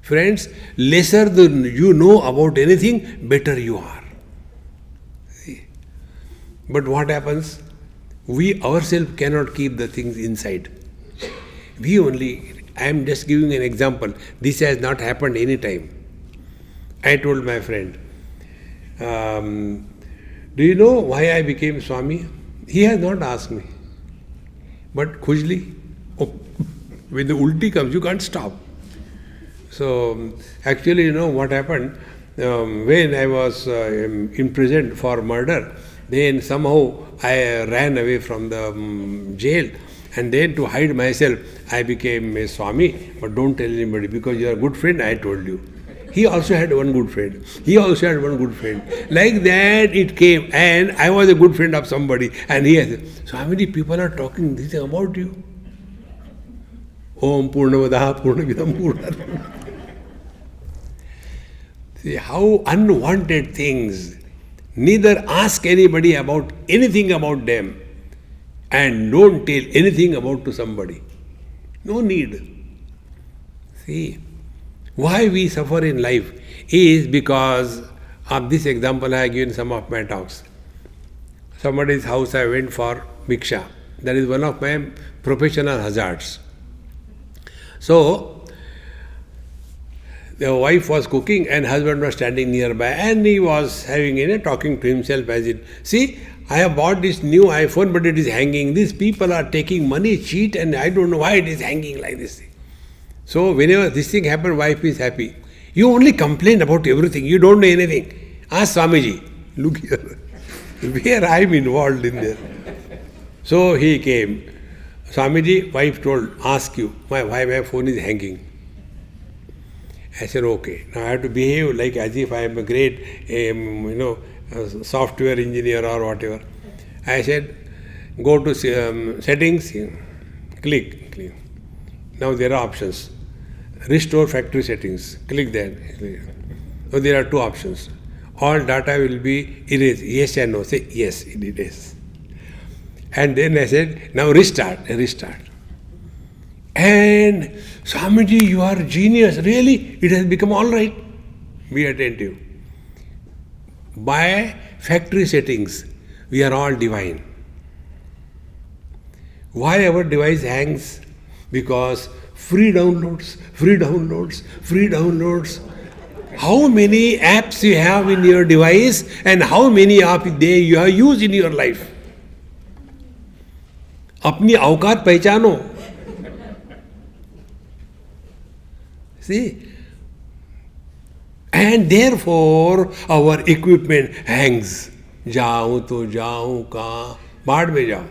Friends, lesser than you know about anything, better you are. See? But what happens? We ourselves cannot keep the things inside. I am just giving an example. This has not happened any time. I told my friend, do you know why I became Swami? He has not asked me. But Khujli, when the ulti comes, you can't stop. So, actually, you know what happened? When I was imprisoned for murder, then somehow I ran away from the jail, and then to hide myself, I became a Swami. But don't tell anybody, because you are a good friend, I told you. He also had one good friend. Like that it came, and I was a good friend of somebody, and he said, Swamiji, people are talking this about you. Om Purnavadaha Purnamidam Purnam. See how unwanted things. Neither ask anybody about anything about them, and don't tell anything about to somebody. No need. See, why we suffer in life is because of this example I have given in some of my talks. Somebody's house I went for Bhiksha. That is one of my professional hazards. So, the wife was cooking and husband was standing nearby, and he was having, talking to himself as it, see, I have bought this new iPhone, but it is hanging. These people are taking money, cheat, and I don't know why it is hanging like this. So whenever this thing happens, wife is happy. You only complain about everything. You don't know anything. Ask Swamiji. Look here. Where I am involved in there. So he came. Swamiji, wife told, ask you, why my phone is hanging. I said, okay. Now I have to behave like as if I am a great, software engineer or whatever. I said, go to settings, click. Now there are options. Restore factory settings. Click that. So there are 2 options. All data will be erased. Yes and no. Say yes, it is. And then I said, now restart. And Swamiji, you are genius. Really? It has become all right. Be attentive. By factory settings, we are all divine. Why our device hangs? Because free downloads. How many apps you have in your device and how many apps they you have used in your life. अपनी औकात पहचानो. See? And therefore our equipment hangs. जाऊं तो जाऊं कहाँ, बाढ़ में जाऊं,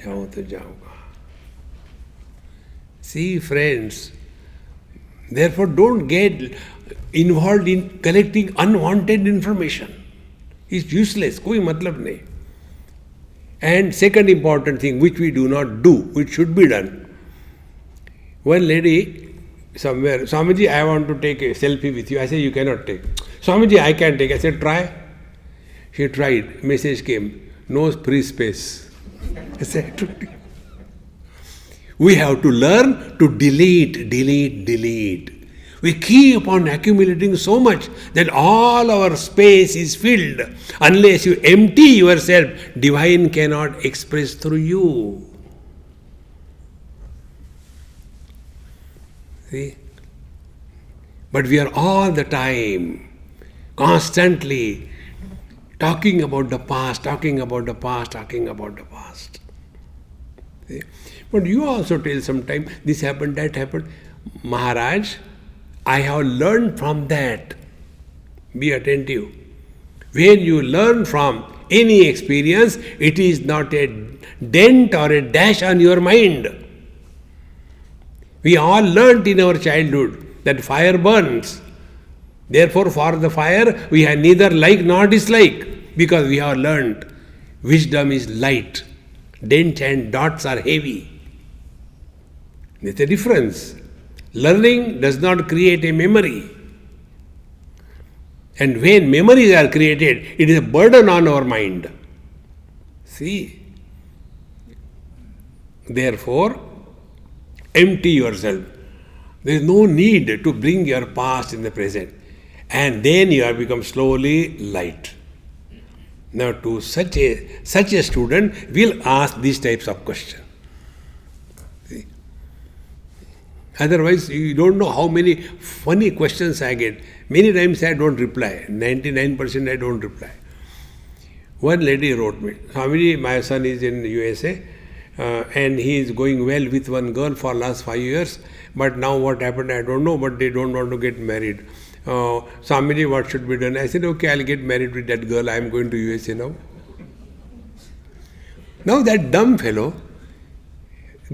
जाऊं तो जाऊं कहाँ. See friends, therefore don't get involved in collecting unwanted information. It's useless, कोई मतलब नहीं. And second important thing which we do not do, which should be done. One lady somewhere, Swamiji, I want to take a selfie with you. I say, you cannot take. Swamiji, I can take. I said, try. She tried. Message came, no free space. I said, we have to learn to delete. We keep on accumulating so much that all our space is filled. Unless you empty yourself, divine cannot express through you. See? But we are all the time, constantly talking about the past. See? But you also tell sometime, this happened, that happened. Maharaj, I have learned from that. Be attentive. When you learn from any experience, it is not a dent or a dash on your mind. We all learnt in our childhood that fire burns. Therefore, for the fire, we have neither like nor dislike, because we have learnt wisdom is light. Dents and dots are heavy. There's a difference. Learning does not create a memory. And when memories are created, it is a burden on our mind. See? Therefore, empty yourself. There is no need to bring your past in the present. And then you have become slowly light. Now, to such a student, will ask these types of questions. See? Otherwise, you don't know how many funny questions I get. Many times I don't reply. 99% I don't reply. One lady wrote me, Swamiji, my son is in USA and he is going well with one girl for last 5 years. But now what happened, I don't know, but they don't want to get married. Swamiji, what should be done? I said, okay, I'll get married with that girl. I am going to USA now. Now that dumb fellow,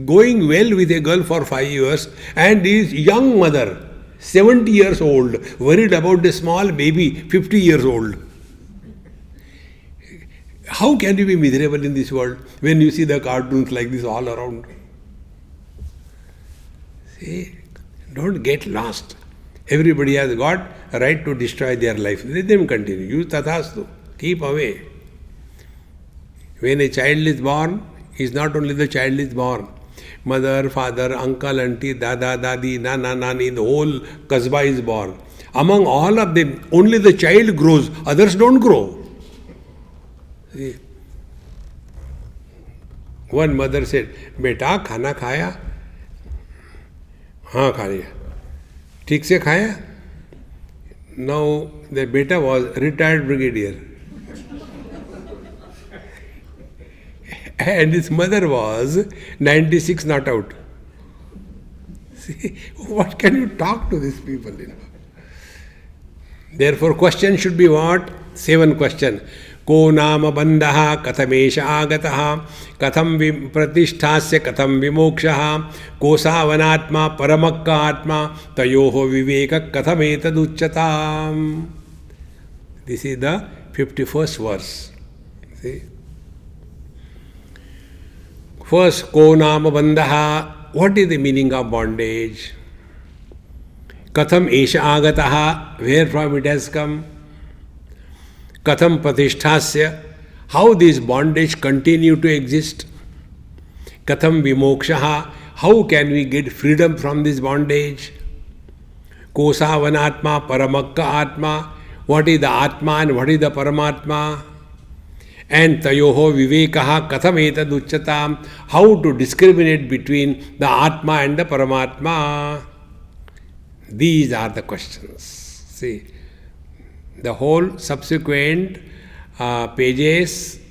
going well with a girl for 5 years, and his young mother, 70 years old, worried about a small baby, 50 years old. How can you be miserable in this world when you see the cartoons like this all around? See, don't get lost. Everybody has got a right to destroy their life. Let them continue. Use tathastu. Keep away. When a child is born, it's not only the child is born. Mother, father, uncle, auntie, dada, dadi, nana, nani, the whole kasbah is born. Among all of them, only the child grows, others don't grow. See? One mother said, Beta, khana khaya? हाँ खा लिया. ठीक से खाया? Now the beta was retired brigadier. And his mother was 96 not out. See, what can you talk to these people? Therefore, question should be what? 7 questions. Ko nama bandha kathamesha agataha katham pratisthasya katham vimokshaha kosavanatma paramakka atma tayoho viveka kathametad. This is the 51st verse. See? First, ko nama bandha. What is the meaning of bondage? Katham esha agataha. Where from it has come? Katham pratisthasya. How this bondage continue to exist? Katham vimokshaha. How can we get freedom from this bondage? Kosavanatma paramakka atma. What is the atma and what is the paramatma? And tayoho vivekaha katham etad uchyatam. How to discriminate between the atma and the paramatma? These are the questions. See, the whole subsequent pages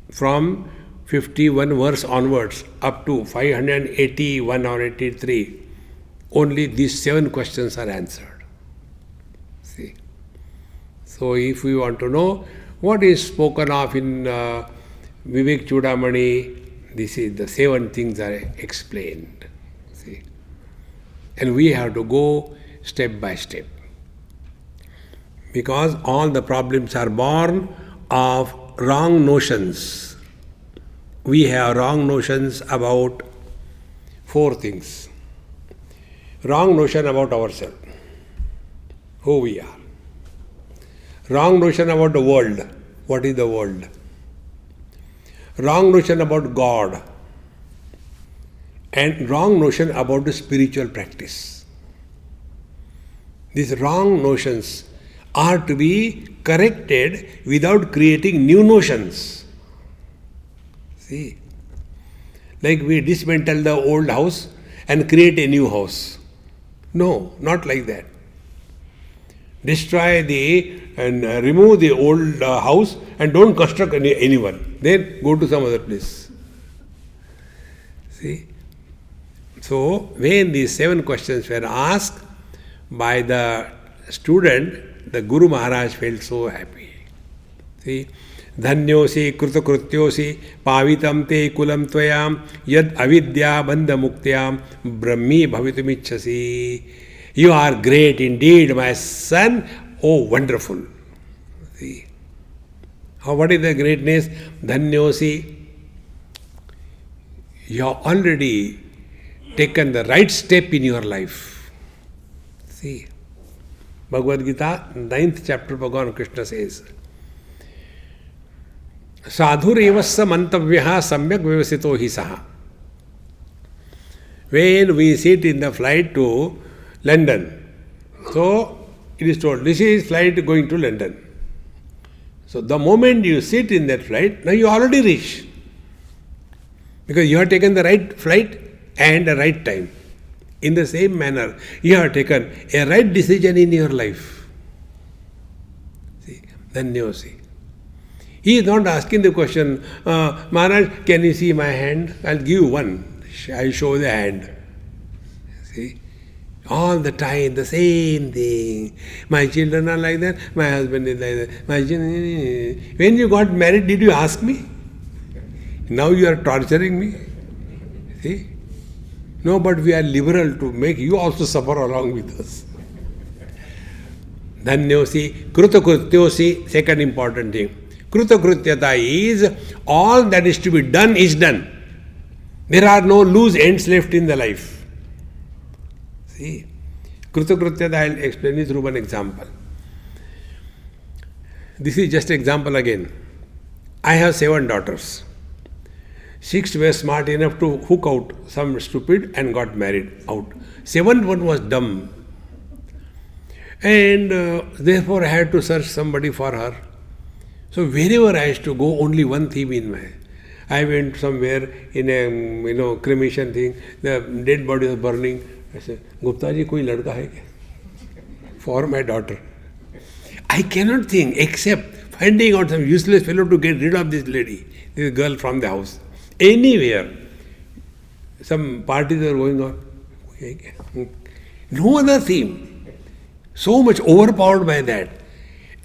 from 51 verse onwards up to 581 or 83, only these 7 questions are answered. See. So if we want to know what is spoken of in Vivekachoodamani, this is the 7 things are explained. See. And we have to go step by step. Because all the problems are born of wrong notions. We have wrong notions about 4 things. Wrong notion about ourselves, who we are. Wrong notion about the world, what is the world. Wrong notion about God. And wrong notion about the spiritual practice. These wrong notions are to be corrected without creating new notions. See, like we dismantle the old house and create a new house. No, not like that. Destroy and remove the old house and don't construct anyone. Then go to some other place. See? So, when these 7 questions were asked by the student, the Guru Maharaj felt so happy. See? Dhanyosi krutakrityosi pavitam te kulam tvayam yad avidya bandha muktyam brahmi bhavitumichhasi. You are great indeed, my son. Oh, wonderful. See? What is the greatness? Dhanyosi. You have already taken the right step in your life. See? Bhagavad Gita, 9th chapter, Bhagavan Krishna says, Sadhurevassa mantavyaha samyak vivasito hi saha. When we sit in the flight to London, so it is told, this is flight going to London. So the moment you sit in that flight, now you already reach. Because you have taken the right flight and the right time. In the same manner, you have taken a right decision in your life. See, then you see. He is not asking the question, Maharaj, can you see my hand? I'll give you one. I'll show the hand. See? All the time, the same thing. My children are like that, my husband is like that. When you got married, did you ask me? Now you are torturing me. See? No, but we are liberal to make you also suffer along with us. Dhanyosi, krutakrityosi, second important thing. Krutakrityata is all that is to be done is done. There are no loose ends left in the life. See, Krutakrityata I will explain it through one example. This is just example again. I have 7 daughters. 6 were smart enough to hook out some stupid and got married out. 7th one was dumb. And therefore I had to search somebody for her. So wherever I used to go, only one theme in my. I went somewhere in a cremation thing. The dead body was burning. I said, Gupta ji, koi ladka hai kya? For my daughter. I cannot think except finding out some useless fellow to get rid of this lady, this girl from the house. Anywhere. Some parties are going on. No other theme. So much overpowered by that.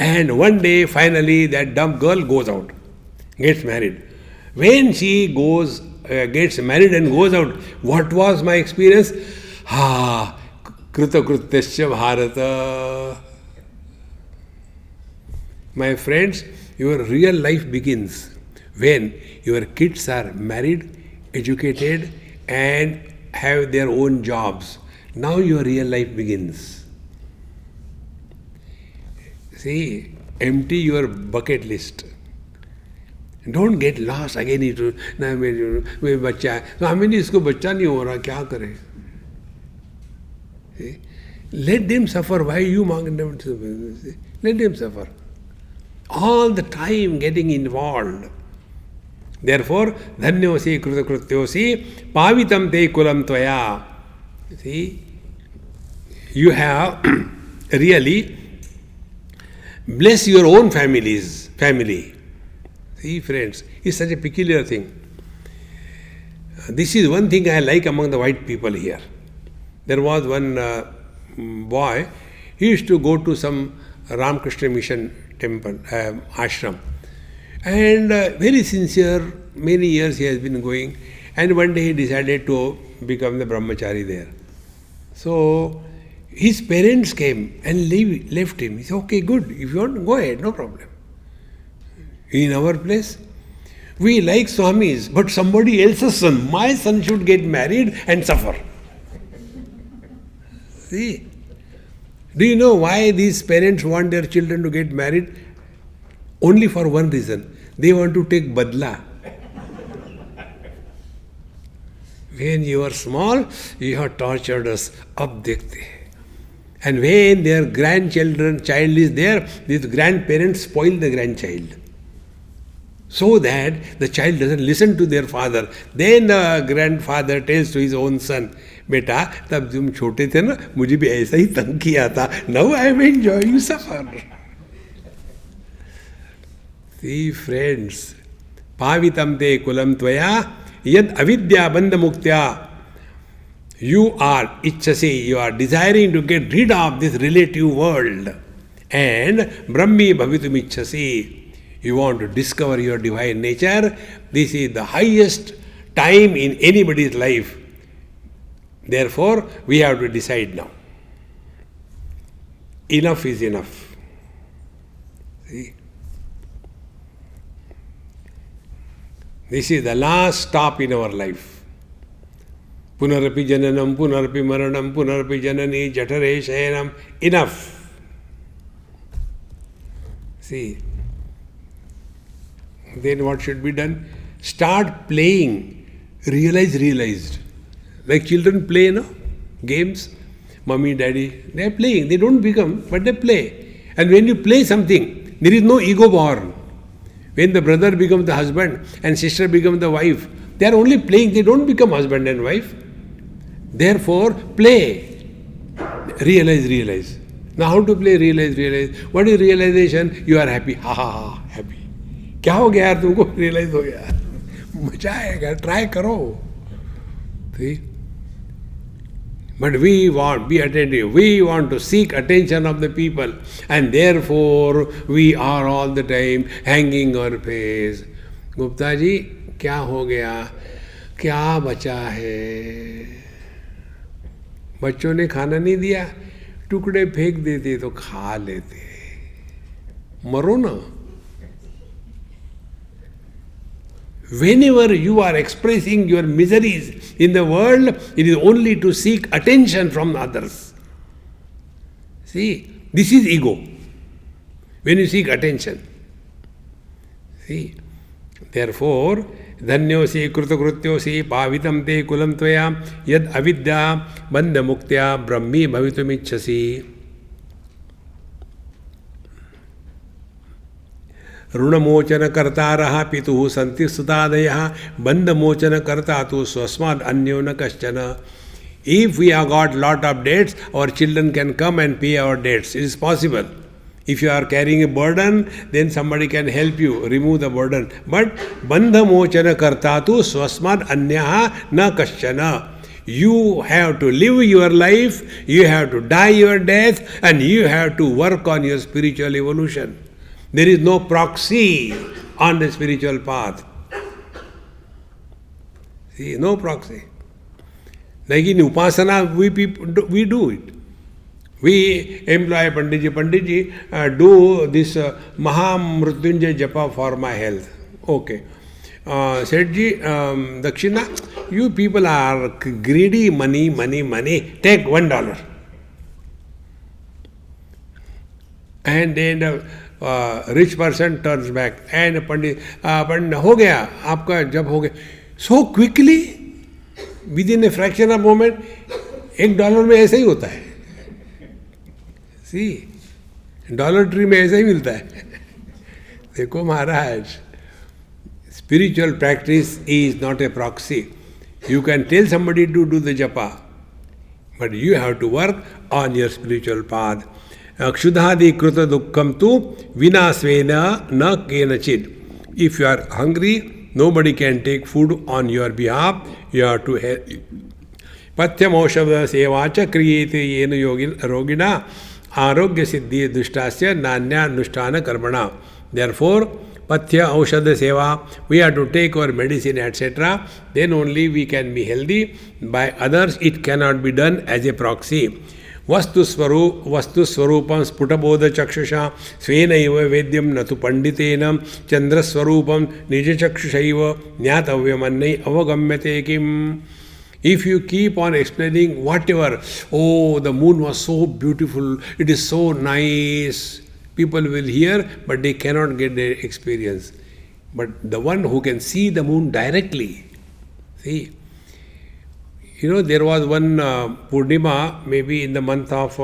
And one day, finally, that dumb girl goes out, gets married. When she gets married and goes out, what was my experience? Krutakrityasya bharata. My friends, your real life begins when your kids are married, educated, and have their own jobs. Now your real life begins. See, empty your bucket list. Don't get lost again. मेरे बच्चा है तो हमें नहीं इसको बच्चा नहीं हो रहा क्या करें? Let them suffer. Why you let them suffer. All the time getting involved. Therefore, dhanyosi krutakrityosi pavitam te kulam tvaya. See, you have really Bless your own family. See, friends, it's such a peculiar thing. This is one thing I like among the white people here. There was one boy, he used to go to some Ramakrishna Mission temple, ashram. And very sincere, many years he has been going. And one day he decided to become the brahmachari there. So his parents came and left him. He said, okay, good. If you want, go ahead, no problem. In our place, we like Swamis, but somebody else's son, my son should get married and suffer. See? Do you know why these parents want their children to get married? Only for one reason. They want to take badla. When you were small, you have tortured us. Ab dekhte. And when their child is there, these grandparents spoil the grandchild. So that the child doesn't listen to their father. Then the grandfather tells to his own son, Beta, tab tum chote the na, mujhe bhi aisa hi tang kiya tha. Now I am enjoying, you suffer. See, friends, pavitam te kulam tvaya, yad avidya bandha muktya. You are ichchasi, you are desiring to get rid of this relative world. And brahmi bhavitum ichchasi. You want to discover your divine nature. This is the highest time in anybody's life. Therefore, we have to decide now. Enough is enough. See? This is the last stop in our life. Punarapi jananam, punarapi maranam, punarapi janani, jatare shayanam. Enough. See? Then what should be done? Start playing. Realized. Like children play, no? Games. Mommy, daddy, they are playing. They don't become, but they play. And when you play something, there is no ego born. When the brother becomes the husband and sister becomes the wife, they are only playing. They don't become husband and wife. Therefore, play. Realize. Now how to play realize? What is realization? You are happy. Ha, happy. क्या हो गया यार तुमको realise हो गया मजा आएगा try करो ठीक but we want be attentive, we want to seek attention of the people, and therefore we are all the time hanging our face. Gupta ji क्या हो गया, क्या बचा है? बच्चों ने खाना नहीं दिया, टुकड़े फेंक देते तो खा लेते, मरो ना. Whenever you are expressing your miseries in the world, it is only to seek attention from others. See, this is ego. When you seek attention. See, therefore, dhanyosi krutokrityosi pavitam te kulam tvaya yad avidya bandha muktya brahmi bhavitum ichchasi. Runmochan कर्ता पितुः सन्ति सुतादयः बंधमोचन कर्ता तु स्वस्माद् अन्यो न कश्चन. If we have got lot of debts, our children can come and pay our debts. It is possible. If you are carrying a burden, then somebody can help you remove the burden. But bandhamochana karta tu swasmad anyaha na kaschana. You have to live your life, you have to die your death, and you have to work on your spiritual evolution. There is no proxy on the spiritual path. See, no proxy. Like in Upasana, we do it. We employ Panditji, do this Mahamrutyunjay Japa for my health. Okay. Sethji, Dakshina, you people are greedy, money. Take $1. And then rich person turns back and Pandit, हो गया आपका जब हो गया. So quickly, within a fraction of a moment, $1 में ऐसा ही होता है. See, डॉलर ट्री में ऐसा ही मिलता है. देखो महाराज, spiritual practice is not a proxy. You can tell somebody to do the japa, but you have to work on your spiritual path. Kshudhadi kruta dukkham tu vinasvena na kenachid. If you are hungry, nobody can take food on your behalf. You have to help. Patyam aushava sevacha kriyete yena yogin rogina arogya siddhi dushtasya nanya nushtana karmana. Therefore, pathya aushadha seva, we have to take our medicine, etc. Then only we can be healthy. By others, it cannot be done as a proxy. Vastu swarupam sputabodha chakshusha svenaiva vedyam natu panditenam chandra swarupam nija chakshushaiva nyatavyam annai avagamyate kim. If you keep on explaining whatever, oh, the moon was so beautiful, it is so nice, people will hear, but they cannot get their experience. But the one who can see the moon directly, see, there was one Purnima, maybe in the month of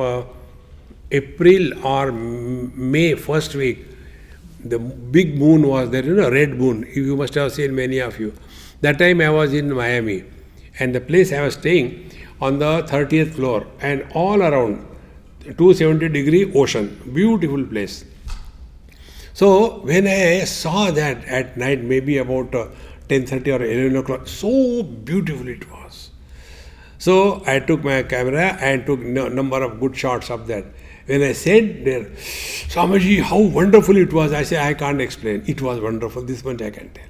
April or May, first week, the big moon was there, red moon. You must have seen, many of you. That time I was in Miami, and the place I was staying on the 30th floor, and all around 270-degree ocean, beautiful place. So when I saw that at night, maybe about 10:30 or 11 o'clock, so beautiful it was. So I took my camera and took number of good shots of that. When I said there, Swamiji, how wonderful it was, I said, I can't explain. It was wonderful, this much I can tell.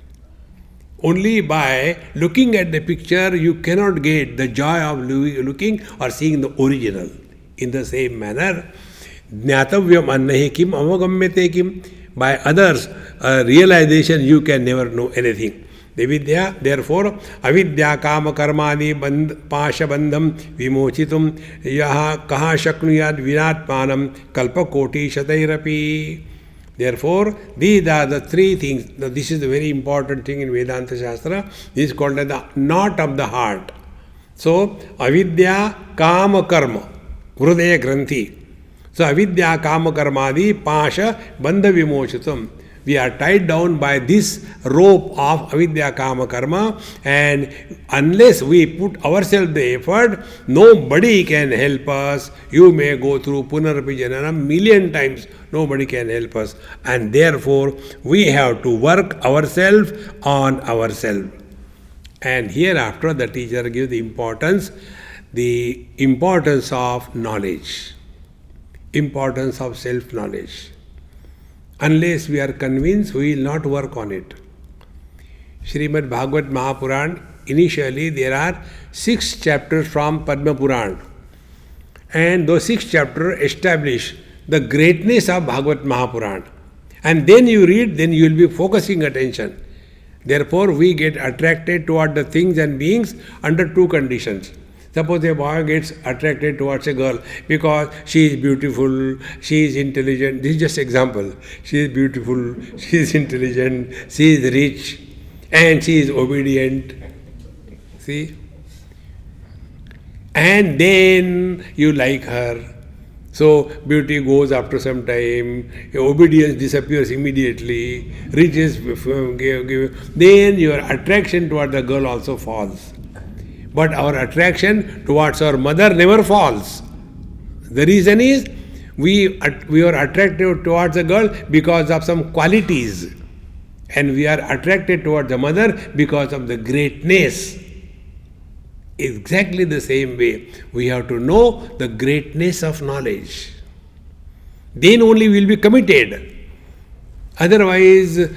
Only by looking at the picture, you cannot get the joy of looking or seeing the original. In the same manner, Jnatavyam annahi kim avagamyate kim. By others' realization, you can never know anything. Devidya, therefore, avidya kama karmani pasha bandham vimochitum yaha kaha shaknuyad vinatmanam kalpa koti shatairapi. Therefore, these are the three things. Now, this is a very important thing in Vedanta Shastra. This is called as the knot of the heart. So, avidya kama karma, hrudaya granthi. So, avidya kama karmadi pasha bandha vimochitum. We are tied down by this rope of avidya kama karma, and unless we put ourselves the effort, nobody can help us. You may go through punarapi janana million times, nobody can help us. And therefore, we have to work ourselves on ourselves. And hereafter, the teacher gives the importance of knowledge, importance of self-knowledge. Unless we are convinced, we will not work on it. Srimad Bhagavad Mahapuran, initially there are 6 chapters from Padma Puran. And those 6 chapters establish the greatness of Bhagavad Mahapuran. And then you read, then you will be focusing attention. Therefore, we get attracted toward the things and beings under 2 conditions. Suppose a boy gets attracted towards a girl because she is beautiful, she is intelligent. This is just example. She is beautiful, she is intelligent, she is rich, and she is obedient. See? And then you like her. So beauty goes after some time, obedience disappears immediately, riches then your attraction toward the girl also falls. But our attraction towards our mother never falls. The reason is we are attracted towards the girl because of some qualities, and we are attracted towards the mother because of the greatness. Exactly the same way, we have to know the greatness of knowledge. Then only we will be committed. Otherwise,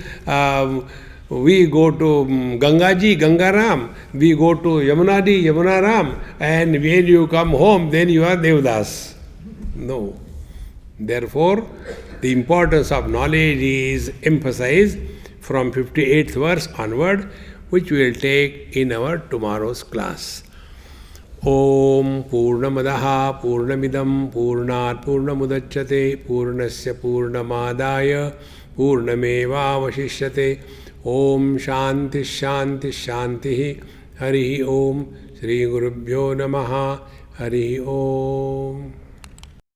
we go to Gangaji, Gangaram, we go to Yamunadi, Yamunaram, and when you come home, then you are Devdas. No. Therefore, the importance of knowledge is emphasized from 58th verse onward, which we will take in our tomorrow's class. Om Purnamadaha Purnamidam Purnat Purnamudachyate Purnasya Purnamadaya Purnameva Vashishyate. Om Shanti Shanti Shanti. Hari Om. Shri Gurubhyo Namaha. Hari Om.